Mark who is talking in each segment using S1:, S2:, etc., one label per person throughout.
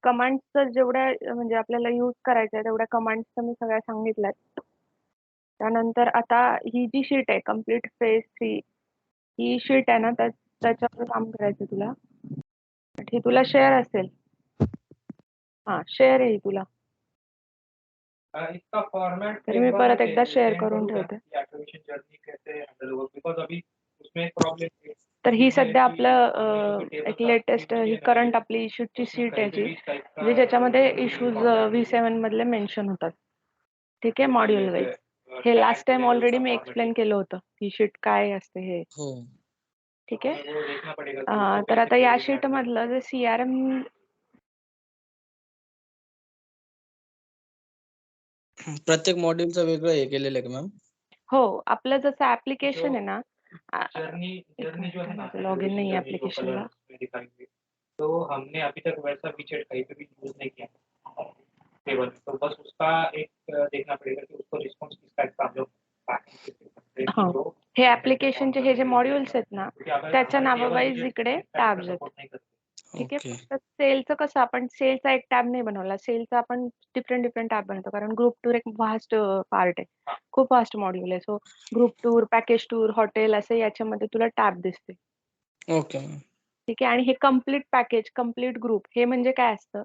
S1: कमांड्सचं जेवढ्या म्हणजे आपल्याला यूज करायचं आहे तेवढ्या कमांड्स मी सगळ्या सांगितल्यात. त्यानंतर आता ही जी शीट आहे कंप्लीट फेज 3 ही शीट आहे ना त्याच्यावर काम करायचं तुला. ही तुला शेअर असेल. हा शेअर आहे तुला.
S2: इसका फॉर्मेट
S1: तरी मी परत एकदा शेअर करून ठेवते.
S2: एक्टिवेशन जर्नी कैसे हैंडल होगा बिकॉज अभी उसमें एक प्रॉब्लम
S1: तर ही सध्या आपलं एक लेटेस्ट ही करंट आपली इश्यूची शीट आहे जी म्हणजे ज्याच्यामध्ये इश्यूज V7 मधले मेन्शन होतात. ठीक आहे मॉड्यूल वाईज. हे लास्ट टाइम ऑलरेडी मी एक्सप्लेन केलं होतं ही शीट काय असते हे.
S3: हो.
S1: ठीक आहे. तर आता या शीट मधलं जे CRM
S3: प्रत्येक मॉड्यूलचं वेगळं हे केलेलं आहे का मॅम?
S1: हो आपलं जसं ऍप्लिकेशन आहे ना
S2: जर्नी जो है ना
S1: लॉग इन नहीं है एप्लीकेशन का.
S2: तो हमने अभी तक वैसा फीचर कहीं पे भी यूज नहीं किया टेबल तो बस उसका एक देखना पड़ेगा कि उसको रिस्पॉन्स किस टाइप का हम लोग
S1: हे ऍप्लिकेशनचे हे जे मॉड्यूल्स आहेत ना त्याच्या नावावाईज इकडे टॅब्स आहेत. ठीक आहे. फक्त सेलचं कसं आपण सेलचा एक टॅब नाही बनवला. सेलचा आपण डिफरंट टॅब बनवतो कारण ग्रुप टूर एक व्हास्ट पार्ट आहे. खूप व्हास्ट मॉड्यूल आहे. So group tour, package tour, hotel असे याच्यामध्ये तुला टॅब दिसते.
S3: ओके.
S1: ठीक आहे. आणि हे कम्प्लीट पॅकेज, कम्प्लीट ग्रुप हे म्हणजे काय असतं?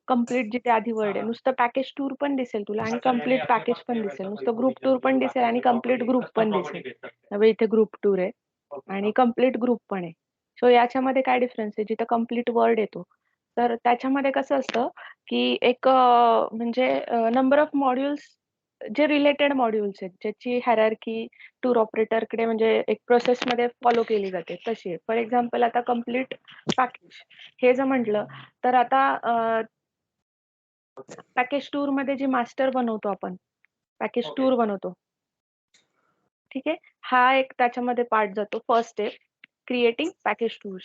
S1: कम्प्लीट जिथे आधी वर्ड आहे. नुसतं पॅकेज टूर पण दिसेल तुला आणि कम्प्लीट पॅकेज पण दिसेल. नुसतं ग्रुप टूर पण दिसेल आणि कम्प्लीट ग्रुप पण दिसेल. म्हणजे इथे ग्रुप टूर आहे आणि कम्प्लीट ग्रुप पण आहे. सो याच्यामध्ये काय डिफरन्स आहे? जिथं कम्प्लीट वर्ड येतो तर त्याच्यामध्ये कसं असतं की एक म्हणजे नंबर ऑफ मॉड्यूल्स जे रिलेटेड मॉड्यूल्स आहेत ज्याची हायरार्की टूर ऑपरेटरकडे म्हणजे एक प्रोसेसमध्ये फॉलो केली जाते तशी आहे. फॉर एक्झाम्पल आता कम्प्लीट पॅकेज हे जर म्हटलं तर आता पॅकेज टूर मध्ये जी मास्टर बनवतो आपण पॅकेज टूर बनवतो. ठीक आहे. हा एक त्याच्यामध्ये पार्ट जातो. First step creating package tours.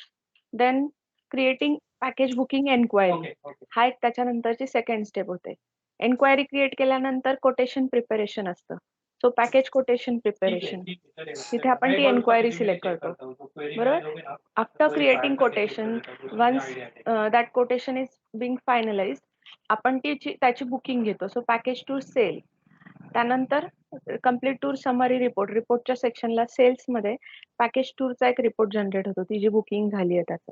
S1: Then creating package booking enquiry. हा एक त्याच्यानंतरची सेकंड स्टेप होते. एन्क्वायरी क्रिएट केल्यानंतर कोटेशन प्रिपरेशन असतं. सो पॅकेज कोटेशन प्रिपरेशन तिथे आपण ती एन्क्वायरी सिलेक्ट करतो. बरोबर. After creating quotation once that quotation is being finalised आपण त्याची बुकिंग घेतो. So package tour sale. त्यानंतर कंप्लीट टूर समरी रिपोर्टच्या सेक्शनला सेल्समध्ये पॅकेज टूरचा एक रिपोर्ट जनरेट होतो ती जी बुकिंग झाली आहे त्याचं.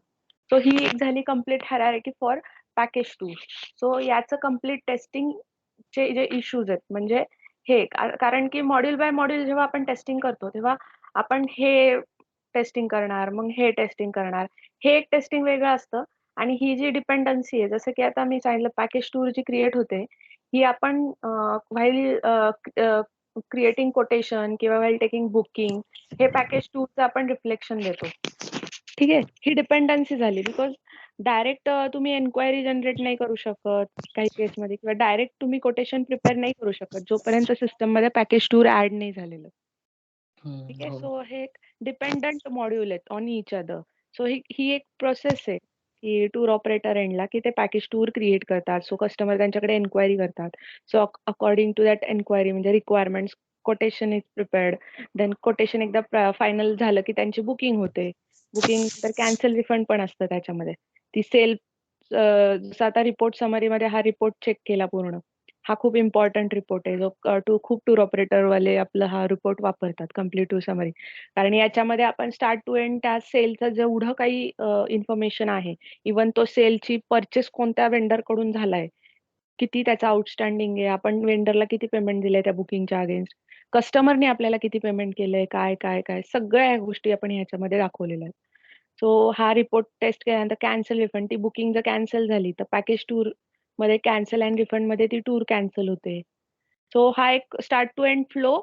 S1: सो ही एक झाली complete hierarchy for package tour. So याचं कंप्लीट टेस्टिंगचे जे इश्यूज आहेत म्हणजे हे कारण की मॉड्यूल बाय मॉड्यूल जेव्हा आपण टेस्टिंग करतो तेव्हा आपण हे टेस्टिंग करणार मग हे टेस्टिंग करणार. हे एक टेस्टिंग वेगळं असतं आणि ही जी डिपेंडन्सी आहे जसं की आता मी सांगितलं पॅकेज टूर जी क्रिएट होते ही आपण व्हाईल क्रिएटिंग कोटेशन किंवा व्हाईल टेकिंग बुकिंग हे पॅकेज टूरचं आपण रिफ्लेक्शन देतो. ठीक आहे. ही डिपेंडन्सी झाली बिकॉज डायरेक्ट तुम्ही एन्क्वायरी जनरेट नाही करू शकत काही केसमध्ये किंवा डायरेक्ट तुम्ही कोटेशन प्रिपेअर नाही करू शकत जोपर्यंत सिस्टममध्ये पॅकेज टूर ऍड नाही झालेलं. ठीक आहे. सो हे एक डिपेंडंट मॉड्यूल आहेत ऑन इच अदर. सो ही एक प्रोसेस आहे की टूर ऑपरेटर एंडला की ते पॅकेज टूर क्रिएट करतात. सो कस्टमर त्यांच्याकडे एन्क्वायरी करतात. So according to that enquiry म्हणजे requirements quotation is prepared. Then quotation एकदा फायनल झालं की त्यांची बुकिंग होते. बुकिंग नंतर कॅन्सल रिफंड पण असतं त्याच्यामध्ये. ती सेल जसं आता रिपोर्ट समरीमध्ये हा रिपोर्ट चेक केला पूर्ण. हा खूप इम्पॉर्टंट रिपोर्ट आहे जो खूप टूर ऑपरेटरवाले आपला हा रिपोर्ट वापरतात कंप्लीट टूर समरी. कारण याच्यामध्ये आपण स्टार्ट टू एंड त्या सेलचं जेवढं काही इन्फॉर्मेशन आहे इव्हन तो सेलची परचेस कोणत्या वेंडरकडून झालाय किती त्याचा आउटस्टँडिंग आहे आपण वेंडरला किती पेमेंट दिलंय त्या बुकिंगच्या अगेन्स्ट कस्टमरने आपल्याला किती पेमेंट केलंय काय काय काय सगळ्या गोष्टी आपण ह्याच्यामध्ये दाखवलेल्या आहेत. सो हा रिपोर्ट टेस्ट केल्यानंतर कॅन्सल रिफंड ती बुकिंग जर कॅन्सल झाली तर पॅकेज टूर मध्ये कॅन्सल अँड रिफंड मध्ये ती टूर कॅन्सल होते. सो हा एक स्टार्ट टू एंड फ्लो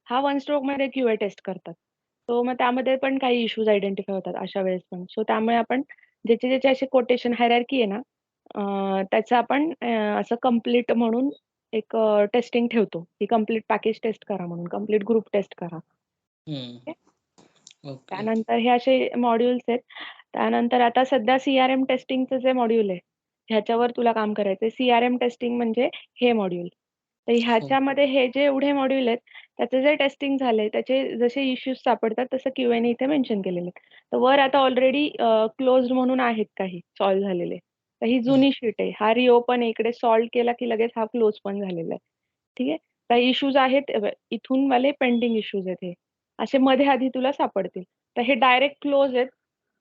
S1: हा वन स्ट्रोक मध्ये QA टेस्ट करतात. सो मग त्यामध्ये पण काही इश्यूज आयडेंटिफाय होतात अशा वेळेस पण. सो त्यामुळे आपण ज्याचे असे कोटेशन हायरार्की आहे ना त्याचं आपण असं कम्प्लीट म्हणून एक टेस्टिंग ठेवतो की कम्प्लीट पॅकेज टेस्ट करा म्हणून कम्प्लीट ग्रुप टेस्ट करा. त्यानंतर हे असे मॉड्यूल्स आहेत. त्यानंतर आता सध्या CRM टेस्टिंगचं जे मॉड्यूल आहे ह्याच्यावर तुला काम करायचंय. CRM टेस्टिंग म्हणजे हे मॉड्यूल. तर ह्याच्यामध्ये हे जे एवढे मॉड्यूल आहेत त्याचे जे टेस्टिंग झाले त्याचे जसे इश्यूज सापडतात तसं QA ने इथे मेन्शन केलेले. तर वर आता ऑलरेडी क्लोज्ड म्हणून आहेत काही सॉल्व्ह झालेले. तर ही जुनी शीट आहे. हा रिओपन इकडे सॉल्व केला की लगेच हा क्लोज पण झालेला आहे. ठीक आहे. तर इश्यूज आहेत इथून वाले पेंडिंग इश्यूज आहेत हे. असे मध्ये आधी तुला सापडतील. तर हे डायरेक्ट क्लोज आहेत.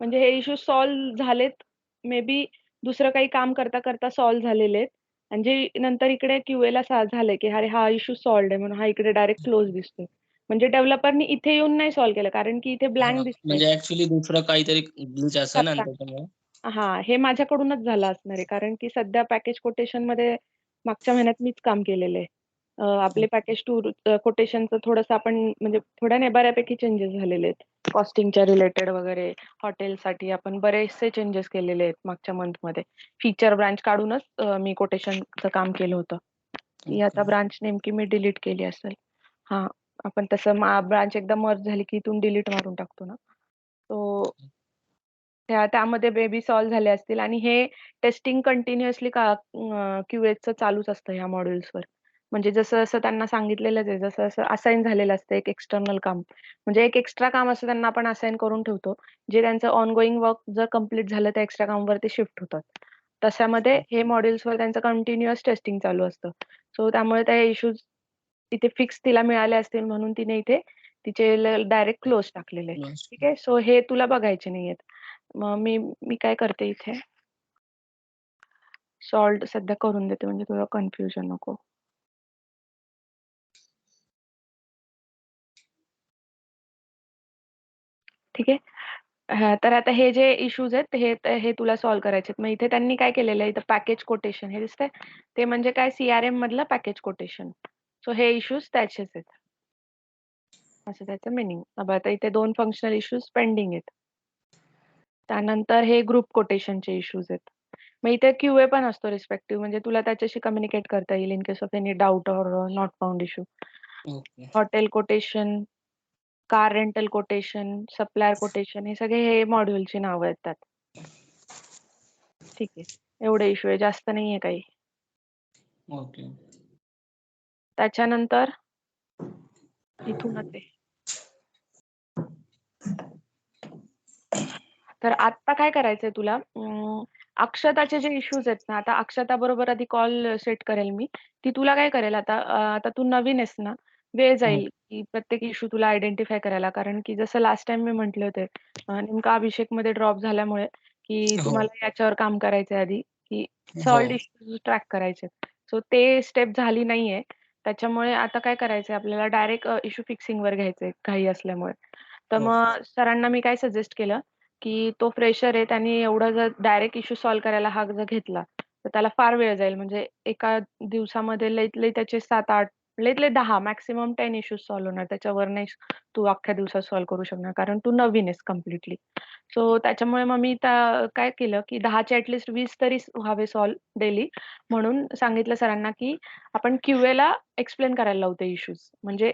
S1: म्हणजे हे इश्यूज सॉल्व झालेत. मे बी दुसरं काही काम करता करता सॉल्व झालेले आहेत. आणि जे नंतर इकडे क्यूएला झालंय की अरे हा इश्यू सॉल्व्ड आहे म्हणून हा इकडे डायरेक्ट क्लोज दिसतोय. म्हणजे डेव्हलपरनी इथे येऊन नाही सॉल्व केलं कारण की इथे ब्लँक दिसतंय.
S3: म्हणजे ऍक्च्युली दुसरं काहीतरी ग्लिच असेल आणि त्याच्यामुळे
S1: हे माझ्याकडूनच झालं असणार आहे कारण की सध्या पॅकेज कोटेशन मध्ये मागच्या महिन्यात मीच काम केलेलं आहे. आपले पॅकेज टूर कोटेशनचं थोडंसं आपण म्हणजे थोड्या नाही बऱ्यापैकी चेंजेस झालेले आहेत. कॉस्टिंगच्या रिलेटेड वगैरे हॉटेलसाठी आपण बरेचसे चेंजेस केलेले आहेत मागच्या मंथमध्ये. फीचर ब्रांच काढूनच मी कोटेशनचं काम केलं होतं. ती आता ब्रांच नेमकी मी डिलीट केली असेल. हा आपण तसं ब्रांच एकदा मर्ज झाली की इथून डिलीट मारून टाकतो ना. तो त्यामध्ये बेबी सॉल्व झाले असतील आणि हे टेस्टिंग कंटिन्युअसली क्यूएचं चालूच असतं ह्या मॉड्यूल्सवर. म्हणजे जसं जसं त्यांना सांगितलेलंच आहे जसं जसं असाइन झालेलं असतं एक एक्सटर्नल काम म्हणजे एक एक्स्ट्रा काम असं त्यांना आपण असाइन करून ठेवतो जे त्यांचं ऑनगोईंग वर्क जर कम्प्लीट झालं त्या एक्स्ट्रा कामवर ते शिफ्ट होतात. तशामध्ये हे मॉड्यूल्सवर त्यांचं कंटिन्युअस टेस्टिंग चालू असतं. सो त्यामुळे त्या इश्यूज इथे फिक्स तिला मिळाले असतील म्हणून तिने इथे तिचे डायरेक्ट क्लोज टाकलेले. ठीक आहे. सो हे तुला बघायचे नाहीयेत. मग मी काय करते इथे सॉल्ट सध्या करून देते म्हणजे तुला कन्फ्युजन नको. ठीक आहे. तर आता हे जे इश्यूज आहेत हे तुला सॉल्व्ह करायचे मग इथे त्यांनी काय केलेलं आहे इथं पॅकेज कोटेशन हे दिसतंय ते म्हणजे काय CRM मधलं पॅकेज कोटेशन. सो हे इश्यूज त्याचेच आहेत असं त्याचं मिनिंग. आता इथे 2 फंक्शनल इश्यूज पेंडिंग आहेत. त्यानंतर हे ग्रुप कोटेशनचे इश्यूज आहेत. मग इथे क्यूए पण असतो रिस्पेक्टिव्ह म्हणजे तुला त्याच्याशी कम्युनिकेट करता येईल in case of any doubt or not found issue. Hotel quotation, car rental quotation, supplier quotation हे सगळे हे मॉड्यूलची नावं आहेत त्यात. ठीक आहे. एवढे इश्यू आहे जास्त नाहीये काही.
S3: ओके.
S1: त्याच्यानंतर इथूनच आहे. तर आता काय करायचंय तुला अक्षताचे जे इश्यूज आहेत ना आता अक्षता बरोबर आधी कॉल सेट करेल मी. ती तुला काय करेल आता तू नवीन आहेस ना वेळ जाईल की प्रत्येक इश्यू तुला आयडेंटिफाय करायला कारण की जसं लास्ट टाइम मी म्हटले होते नेमका अभिषेकमध्ये ड्रॉप झाल्यामुळे की तुम्हाला याच्यावर काम करायचंय आधी की सॉल्व्ड इश्यूज ट्रॅक करायचे. सो ते स्टेप झाली नाहीये. त्याच्यामुळे आता काय करायचंय आपल्याला डायरेक्ट इश्यू फिक्सिंगवर घ्यायचंय काही असल्यामुळे. तर मग सरांना मी काय सजेस्ट केलं की तो फ्रेशर आहे त्यांनी एवढं जर डायरेक्ट इश्यू सॉल्व्ह करायला हा जर घेतला तर त्याला फार वेळ जाईल म्हणजे एका दिवसामध्ये लईत लई त्याचे 7-8 लईत लई 10 मॅक्सिमम 10 इश्यूज सॉल्व्ह होणार त्याच्यावर नाही तू अख्ख्या दिवसात सॉल्व्ह करू शकणार कारण तू नवीन आहेस कम्प्लिटली. सो त्याच्यामुळे मग मी काय केलं की 10चे ऍटलिस्ट 20 तरी व्हावे सॉल्व्ह डेली म्हणून सांगितलं सरांना की आपण क्यूएला एक्सप्लेन करायला लावते इश्यूज म्हणजे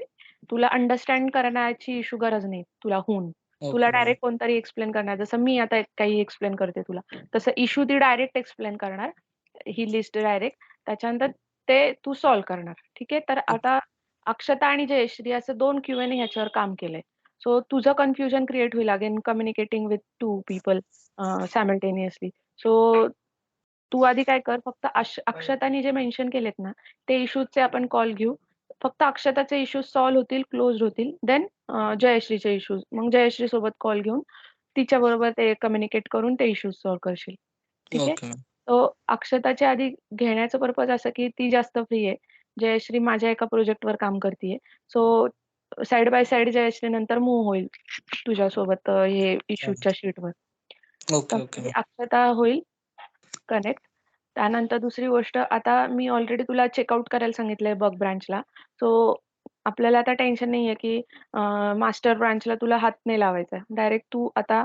S1: तुला अंडरस्टँड करण्याची इश्यू गरज नाही तुला होऊन. तुला डायरेक्ट कोणतरी एक्सप्लेन करणार जसं मी आता काही एक्सप्लेन करते तुला तसं इश्यू ती डायरेक्ट एक्सप्लेन करणार ही लिस्ट डायरेक्ट त्याच्यानंतर ते तू सॉल्व्ह करणार. ठीक आहे. तर आता अक्षता आणि जयश्री असं 2 क्यूएने ह्याच्यावर काम केलंय. सो तुझं कन्फ्युजन क्रिएट होईल again communicating with 2 people simultaneously. So तू आधी काय कर फक्त अक्षताने जे मेन्शन केलेत ना ते इश्यूजचे आपण कॉल घेऊ. फक्त अक्षताचे इश्यूज सॉल्व्ह होतील क्लोज होतील देन जयश्रीचे इश्यूज मग जयश्री सोबत कॉल घेऊन तिच्या बरोबर ते कम्युनिकेट करून ते इश्यूज सॉल्व्ह करशील. ठीक आहे. तो अक्षताचे आधी घेण्याचं पर्पज असं की ती जास्त फ्री आहे. जयश्री माझ्या एका प्रोजेक्टवर काम करते. So side by side Jayashree नंतर मूव्ह होईल तुझ्यासोबत हे इश्यूच्या शीटवर. अक्षता होईल कनेक्ट. त्यानंतर दुसरी गोष्ट आता मी ऑलरेडी तुला चेकआउट करायला सांगितलंय बग ब्रांचला. सो आपल्याला आता टेन्शन नाहीये की मास्टर ब्रांचला तुला हात नाही लावायचा. डायरेक्ट तू आता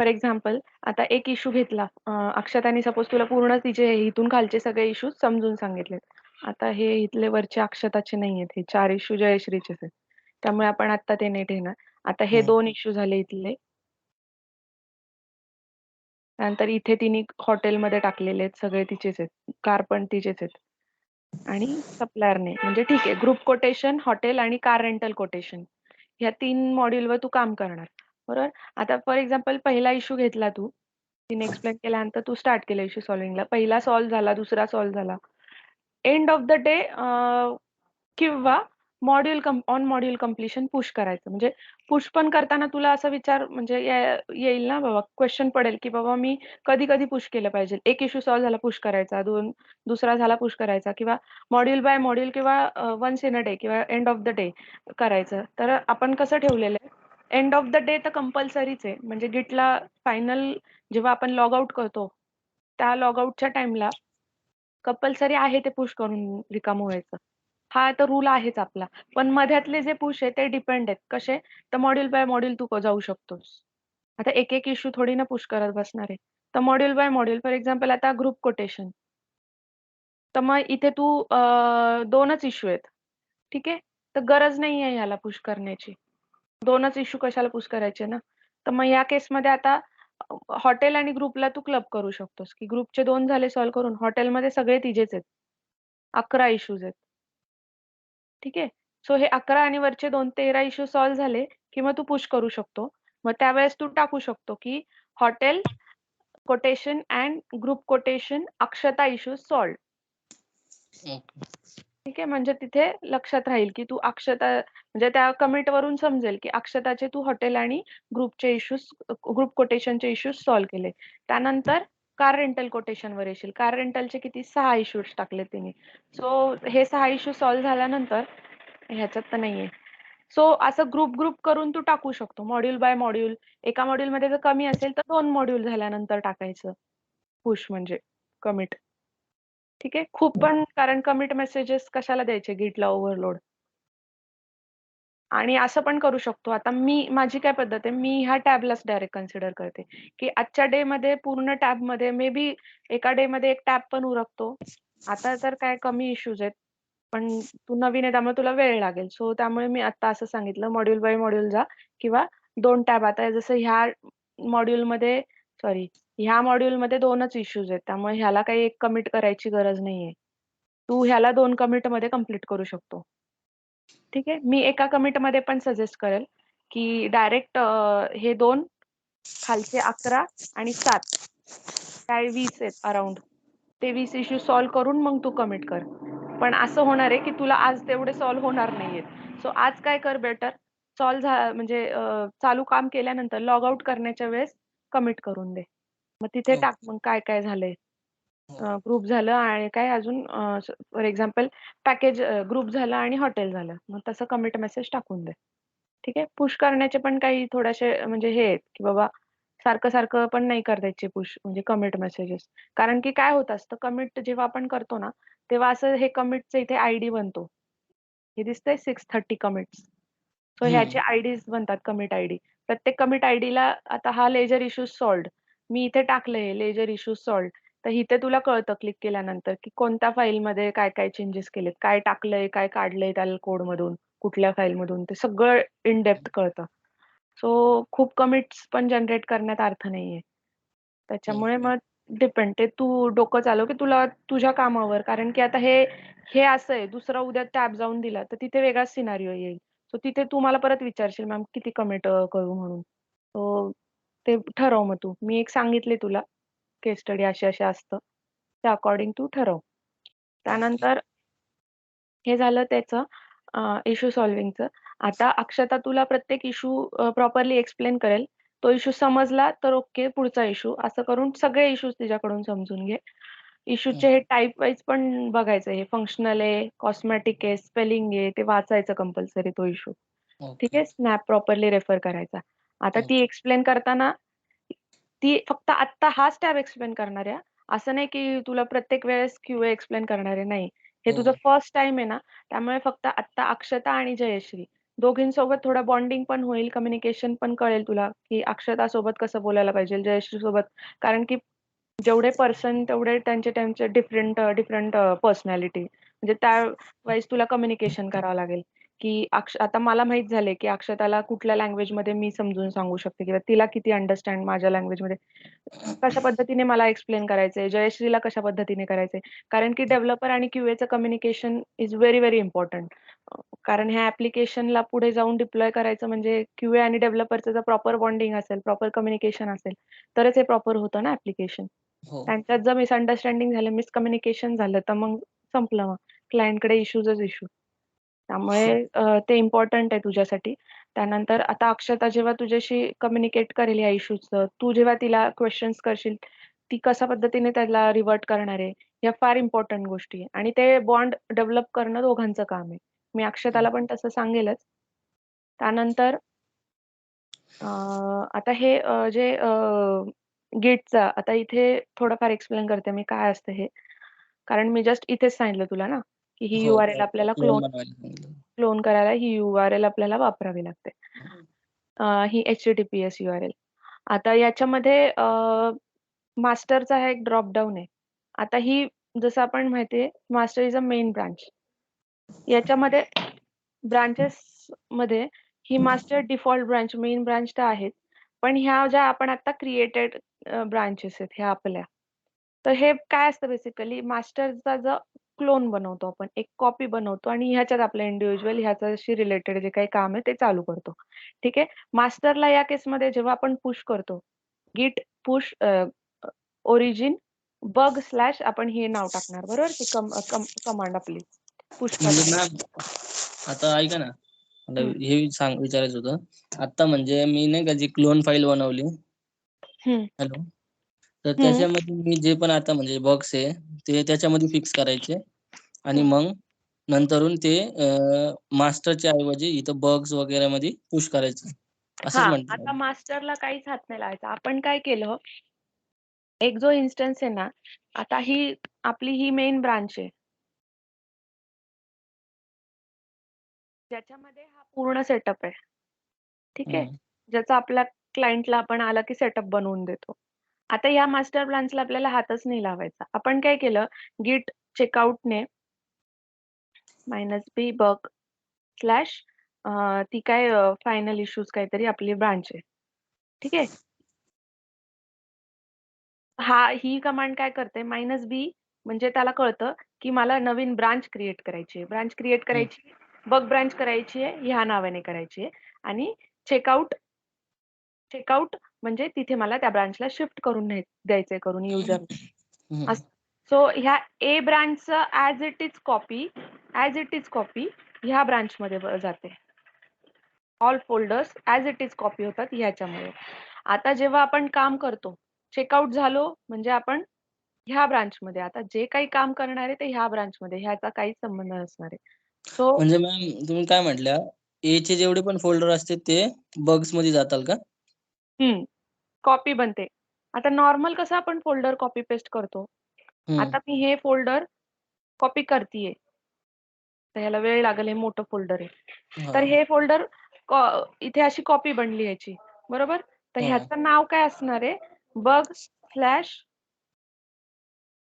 S1: फॉर एक्झाम्पल आता एक इश्यू घेतला अक्षताने सपोज तुला पूर्ण तिचे इथून खालचे सगळे इश्यूज समजून सांगितलेत. आता हे इथले वरचे अक्षताचे नाहीयेत हे 4 इश्यू जयश्रीचेच आहेत. त्यामुळे आपण आता ते नाही घेणार. आता हे 2 इश्यू झाले इथले. त्यानंतर इथे तिने हॉटेलमध्ये टाकलेले आहेत सगळे तिचेच आहेत. कार पण तिचेच आहेत. आणि सप्लायरने म्हणजे ठीक आहे ग्रुप कोटेशन हॉटेल आणि कार रेंटल कोटेशन ह्या 3 मॉड्यूलवर तू काम करणार. बरोबर. आता फॉर एक्झाम्पल पहिला इश्यू घेतला तू तिने एक्सप्लेन केल्यानंतर तू स्टार्ट केलं इश्यू सॉल्विंगला. पहिला सॉल्व्ह झाला, दुसरा सॉल्व्ह झाला. एंड ऑफ द डे किंवा ऑन मॉड्यूल कम्प्लिशन पुश करायचं. म्हणजे पुश पण करताना तुला असा विचार म्हणजे येईल ना बाबा, क्वेश्चन पडेल की बाबा मी कधी कधी पुश केलं पाहिजे. एक इश्यू सॉल्व्ह झाला पुश करायचा, दुसरा झाला पुश करायचा, किंवा मॉड्यूल बाय मॉड्यूल, किंवा वन्स इन अ डे, किंवा एंड ऑफ द डे करायचं. तर आपण कसं ठेवलेलं आहे, एंड ऑफ द डे तर कंपल्सरीच आहे. म्हणजे गिटला फायनल जेव्हा आपण लॉग आउट करतो त्या लॉग आउटच्या टाइमला कंपल्सरी आहे ते पुश करून रिकामं व्हायचं. हा तर रूल आहेच आपला. पण मध्यातले जे पुश आहे ते डिपेंड आहेत. कसे? तर मॉड्यूल बाय मॉड्यूल तू जाऊ शकतोस. आता एक एक इश्यू थोडी ना पुश करत बसणार आहे. तर module by module, for example आता ग्रुप कोटेशन, तर मग इथे तू 2च इश्यू आहेत. ठीक आहे, तर गरज नाही आहे ह्याला पुश करण्याची. 2च इश्यू कशाला पुश करायचे ना. तर मग या केसमध्ये आता हॉटेल आणि ग्रुपला तू क्लब करू शकतोस, की ग्रुपचे 2 झाले सॉल्व्ह करून, हॉटेलमध्ये सगळे तिजेच आहेत. 11 इश्यूज आहेत. ठीक आहे. सो हे 11 आणि वरचे 2 13 इश्यू सॉल्व्ह झाले की मग तू पुश करू शकतो. मग त्यावेळेस तू टाकू शकतो की hotel quotation and group quotation Akshata issue solved.
S3: Okay.
S1: ठीक आहे. म्हणजे तिथे लक्षात राहील की तू अक्षता, म्हणजे त्या कमिट वरून समजेल की अक्षताचे तू हॉटेल आणि ग्रुपचे इश्यूज, ग्रुप कोटेशनचे इश्यूज सॉल्व्ह केले. त्यानंतर कार रेंटल कोटेशनवर येशील. कार रेंटलचे किती 6 इश्यूज टाकले तिने. सो हे 6 इश्यू सॉल्व्ह झाल्यानंतर ह्याच्यात तर नाहीये. सो असं ग्रुप ग्रुप करून तू टाकू शकतो मॉड्यूल बाय मॉड्यूल. एका मॉड्यूलमध्ये जर कमी असेल तर 2 मॉड्यूल झाल्यानंतर टाकायचं पुश, म्हणजे कमिट. ठीक आहे. खूप पण, कारण कमिट मेसेजेस कशाला द्यायचे गिटला ओव्हरलोड. आणि असं पण करू शकतो. आता माझी काय पद्धत आहे, मी ह्या टॅबलाच डायरेक्ट कन्सिडर करते की आजच्या डे मध्ये पूर्ण टॅब मध्ये मे बी एका डे मध्ये एक टॅब पण उरकतो. आता तर काय कमी इश्यूज आहेत, पण तू नवीन आहे त्यामुळे तुला वेळ लागेल. सो त्यामुळे मी आता असं सांगितलं मॉड्यूल बाय मॉड्यूल जा, किंवा 2 टॅब. आता जसं मॉड्यूलमध्ये ह्या मॉड्यूलमध्ये 2च इश्यूज आहेत, त्यामुळे ह्याला काही एक कमिट करायची गरज नाहीये. तू ह्याला 2 कमिट मध्ये कम्प्लीट करू शकतो. ठीक आहे. मी एका कमिट मध्ये पण सजेस्ट करेल की डायरेक्ट हे 2 खालचे 11 आणि 7 काय 20 आहेत अराउंड, ते 20 इश्यू सॉल्व्ह करून मग तू कमिट कर. पण असं होणार आहे की तुला आज तेवढे सॉल्व्ह होणार नाहीयेत. सो आज काय कर, बेटर म्हणजे चालू काम केल्यानंतर लॉग आउट करण्याच्या वेळेस कमिट करून दे. मग तिथे टाक मग काय काय झालंय. ग्रुप झालं आणि काय अजून, फॉर एक्झाम्पल पॅकेज ग्रुप झालं आणि हॉटेल झालं, मग तसं कमिट मेसेज टाकून दे. ठीक आहे. पुश करण्याचे पण काही थोडेसे म्हणजे हे आहेत की बाबा सारखं सारखं पण नाही करायचे पुश, म्हणजे कमिट मेसेजेस. कारण की काय होत असतं, कमिट जेव्हा आपण करतो ना तेव्हा असं हे कमिटचं इथे आयडी बनतो. हे दिसतंय 630 कमिट्स. सो ह्याचे आयडीज बनतात कमिट आयडी. प्रत्येक कमिट आयडीला आता हा लेजर इश्यूज सॉल्व्ड, मी इथे टाकलंय लेजर इश्यूज सॉल्व्ड, तर इथे तुला कळतं क्लिक केल्यानंतर की कोणत्या फाईलमध्ये काय काय चेंजेस केलेत, काय टाकलंय, काय काढलंय त्या कोडमधून, कुठल्या फाईलमधून, ते सगळं इन डेप्थ कळतं. सो खूप कमिट्स पण जनरेट करण्यात अर्थ नाहीये. त्याच्यामुळे मग डिपेंड, ते तू डोकं चालव की तुला तुझ्या कामावर. कारण की आता हे असं आहे, दुसरा उद्या टॅब जाऊन दिला तर तिथे वेगळाच सिनारिओ येईल. सो तिथे तू मला परत विचारशील मॅम किती कमिट करू म्हणून. सो ते ठरव मग तू. मी एक सांगितले तुला केस स्टडी असे असे असतं, त्या अकॉर्डिंग तू ठरव. त्यानंतर हे झालं त्याचं इश्यू सॉल्विंगचं. आता अक्षता तुला प्रत्येक इश्यू प्रॉपरली एक्सप्लेन करेल. तो इश्यू समजला तर ओके, पुढचा इश्यू, असं करून सगळे इश्यूज तिच्याकडून समजून घे. इश्यूचे हे टाइप वाईज पण बघायचं, हे फंक्शनल आहे, कॉस्मॅटिक आहे, स्पेलिंग आहे, ते वाचायचं कंपल्सरी तो इश्यू. ठीक आहे. स्नॅप प्रॉपरली रेफर करायचा. आता ती एक्सप्लेन करताना ती फक्त आत्ता हाच टॅब एक्सप्लेन करणार आहे. असं नाही की तुला प्रत्येक वेळेस क्यूए एक्सप्लेन करणार आहे, नाही. हे तुझं फर्स्ट टाइम आहे ना, त्यामुळे फक्त आत्ता अक्षता आणि जयश्री दोघींसोबत थोडं बॉन्डिंग पण होईल, कम्युनिकेशन पण कळेल तुला की अक्षता सोबत कसं बोलायला पाहिजे, जयश्री सोबत. कारण की जेवढे पर्सन तेवढे त्यांचे त्यांचे डिफरंट डिफरंट पर्सनॅलिटी, म्हणजे त्या वाईज तुला कम्युनिकेशन करावं लागेल की आता मला माहित झाले की अक्षताला कुठल्या लँग्वेज मध्ये मी समजून सांगू शकते किंवा तिला किती अंडरस्टँड माझ्या लँग्वेज मध्ये कशा पद्धतीने मला एक्सप्लेन करायचंय, जयश्रीला कशा पद्धतीने करायचंय. कारण की डेव्हलपर आणि क्यूएचं communication is very very important. कारण ह्या ऍप्लिकेशनला पुढे जाऊन डिप्लॉय करायचं म्हणजे क्यूए आणि डेव्हलपरचं जर प्रॉपर बॉन्डिंग असेल, प्रॉपर कम्युनिकेशन असेल, तरच हे प्रॉपर होतं ना ऍप्लिकेशन.
S3: हो
S1: त्यांच्यात जर मिसअंडरस्टँडिंग झालं, मिसकम्युनिकेशन झालं, तर मग संपलं. मग क्लायंटकडे इश्यूजच इश्यू. त्यामुळे ते इम्पॉर्टंट आहे तुझ्यासाठी. त्यानंतर आता अक्षता जेव्हा तुझ्याशी कम्युनिकेट करेल या इश्यूजचं, तू जेव्हा तिला क्वेश्चन्स करशील, ती कशा पद्धतीने त्याला रिव्हर्ट करणार आहे, या फार इम्पॉर्टंट गोष्टी आहे. आणि ते बॉन्ड डेव्हलप करणं दोघांचं काम आहे. मी अक्षताला पण तसं सांगेलच. त्यानंतर आता हे जे गिटचा आता इथे थोडंफार एक्सप्लेन करते मी काय असतं हे. कारण मी जस्ट इथेच सांगितलं तुला ना, की ही
S3: हो
S1: URL आपल्याला
S3: क्लोन बनवायला सांगितलं.
S1: क्लोन करायला ही URL आपल्याला वापरावी लागते. ही HTTPS URL. आता याच्यामध्ये मास्टरचा हा एक ड्रॉप डाऊन आहे. आता ही जसं आपण माहितीये master is a main branch. याच्यामध्ये ब्रांचेस मध्ये ही master default branch, main branch तर आहेत. पण ह्या ज्या आपण आता क्रिएटेड ब्रांचेस आहेत ह्या आपल्या. तर हे काय असतं बेसिकली मास्टरचा जो क्लोन बनवतो आपण, एक कॉपी बनवतो आणि ह्याच्यात आपलं इंडिव्हिज्युअल ह्याच्याशी रिलेटेड जे काही काम आहे ते चालू करतो. ठीक आहे. मास्टरला या केसमध्ये जेव्हा आपण पुश करतो, गिट पुश ओरिजिन बग स्लॅश आपण हे नाव टाकणार बरोबर की कमांड आपली पुश
S3: म्हणजे
S1: करणार.
S3: मॅम आता ऐका ना, मला
S1: हम्म,
S3: हे विचारायचं होतं. आता म्हणजे मी नाही का जी क्लोन फाईल बनवली,
S1: हम्म,
S3: हॅलो, तर
S1: हम्म,
S3: त्याच्यामध्ये मी जे पण आता म्हणजे बग्स आहे ते त्याच्यामध्ये फिक्स करायचे आणि
S1: हम्म.
S3: मग नंतरून ते मास्टरच्या ऐवजी इथं बग्स वगैरे मध्ये पुश करायचं
S1: हा,
S3: असंच म्हणतो.
S1: आता मास्टरला काहीच हात नाही लावायचा. आपण काय केलं, एक जो इन्स्टन्स आहे ना, आता ही आपली ही मेन ब्रांच आहे ज्याच्यामध्ये हा पूर्ण सेटअप आहे. ठीक आहे. ज्याचा आपल्या क्लायंटला आपण आला की सेटअप बनवून देतो. आता या मास्टर ब्रांचला आपल्याला हातच नाही लावायचा. आपण काय केलं, गिट चेकआउटने -b बग स्लॅश ती काय फायनल इश्यूज काहीतरी आपली ब्रांच आहे. ठीक आहे. ही कमांड काय करते, -b म्हणजे त्याला कळतं की मला नवीन ब्रांच क्रिएट करायची आहे. ब्रांच क्रिएट करायची, बग ब्रांच करायची आहे, ह्या नावाने करायची आहे. आणि चेकआउट चेकआउट म्हणजे तिथे मला त्या ब्रांचला शिफ्ट करून द्यायचंय करून युजर. सो ह्या ए ब्रांचचं ऍज इट इज कॉपी ह्या ब्रांच मध्ये जाते. All folders as it is copy होतात ह्याच्यामुळे. आता जेव्हा आपण काम करतो, चेकआउट झालो म्हणजे आपण ह्या ब्रांच मध्ये आता जे काही काम करणार आहे ते ह्या ब्रांच मध्ये, ह्याचा काही संबंध नसणार आहे. सो
S3: म्हणजे मॅम तुम्ही काय म्हटल्या, ए चे जेवढे पण फोल्डर असते ते बग्स मध्ये जातात का?
S1: कॉपी बनते. आता नॉर्मल कसं आपण फोल्डर कॉपी पेस्ट करतो, आता मी हे फोल्डर कॉपी करतीये, तर ह्याला वेळ लागेल, हे मोठं फोल्डर आहे.
S3: हा
S1: तर हे फोल्डर इथे अशी कॉपी बनली याची बरोबर. तर ह्याचं नाव काय असणार आहे, बग स्लॅश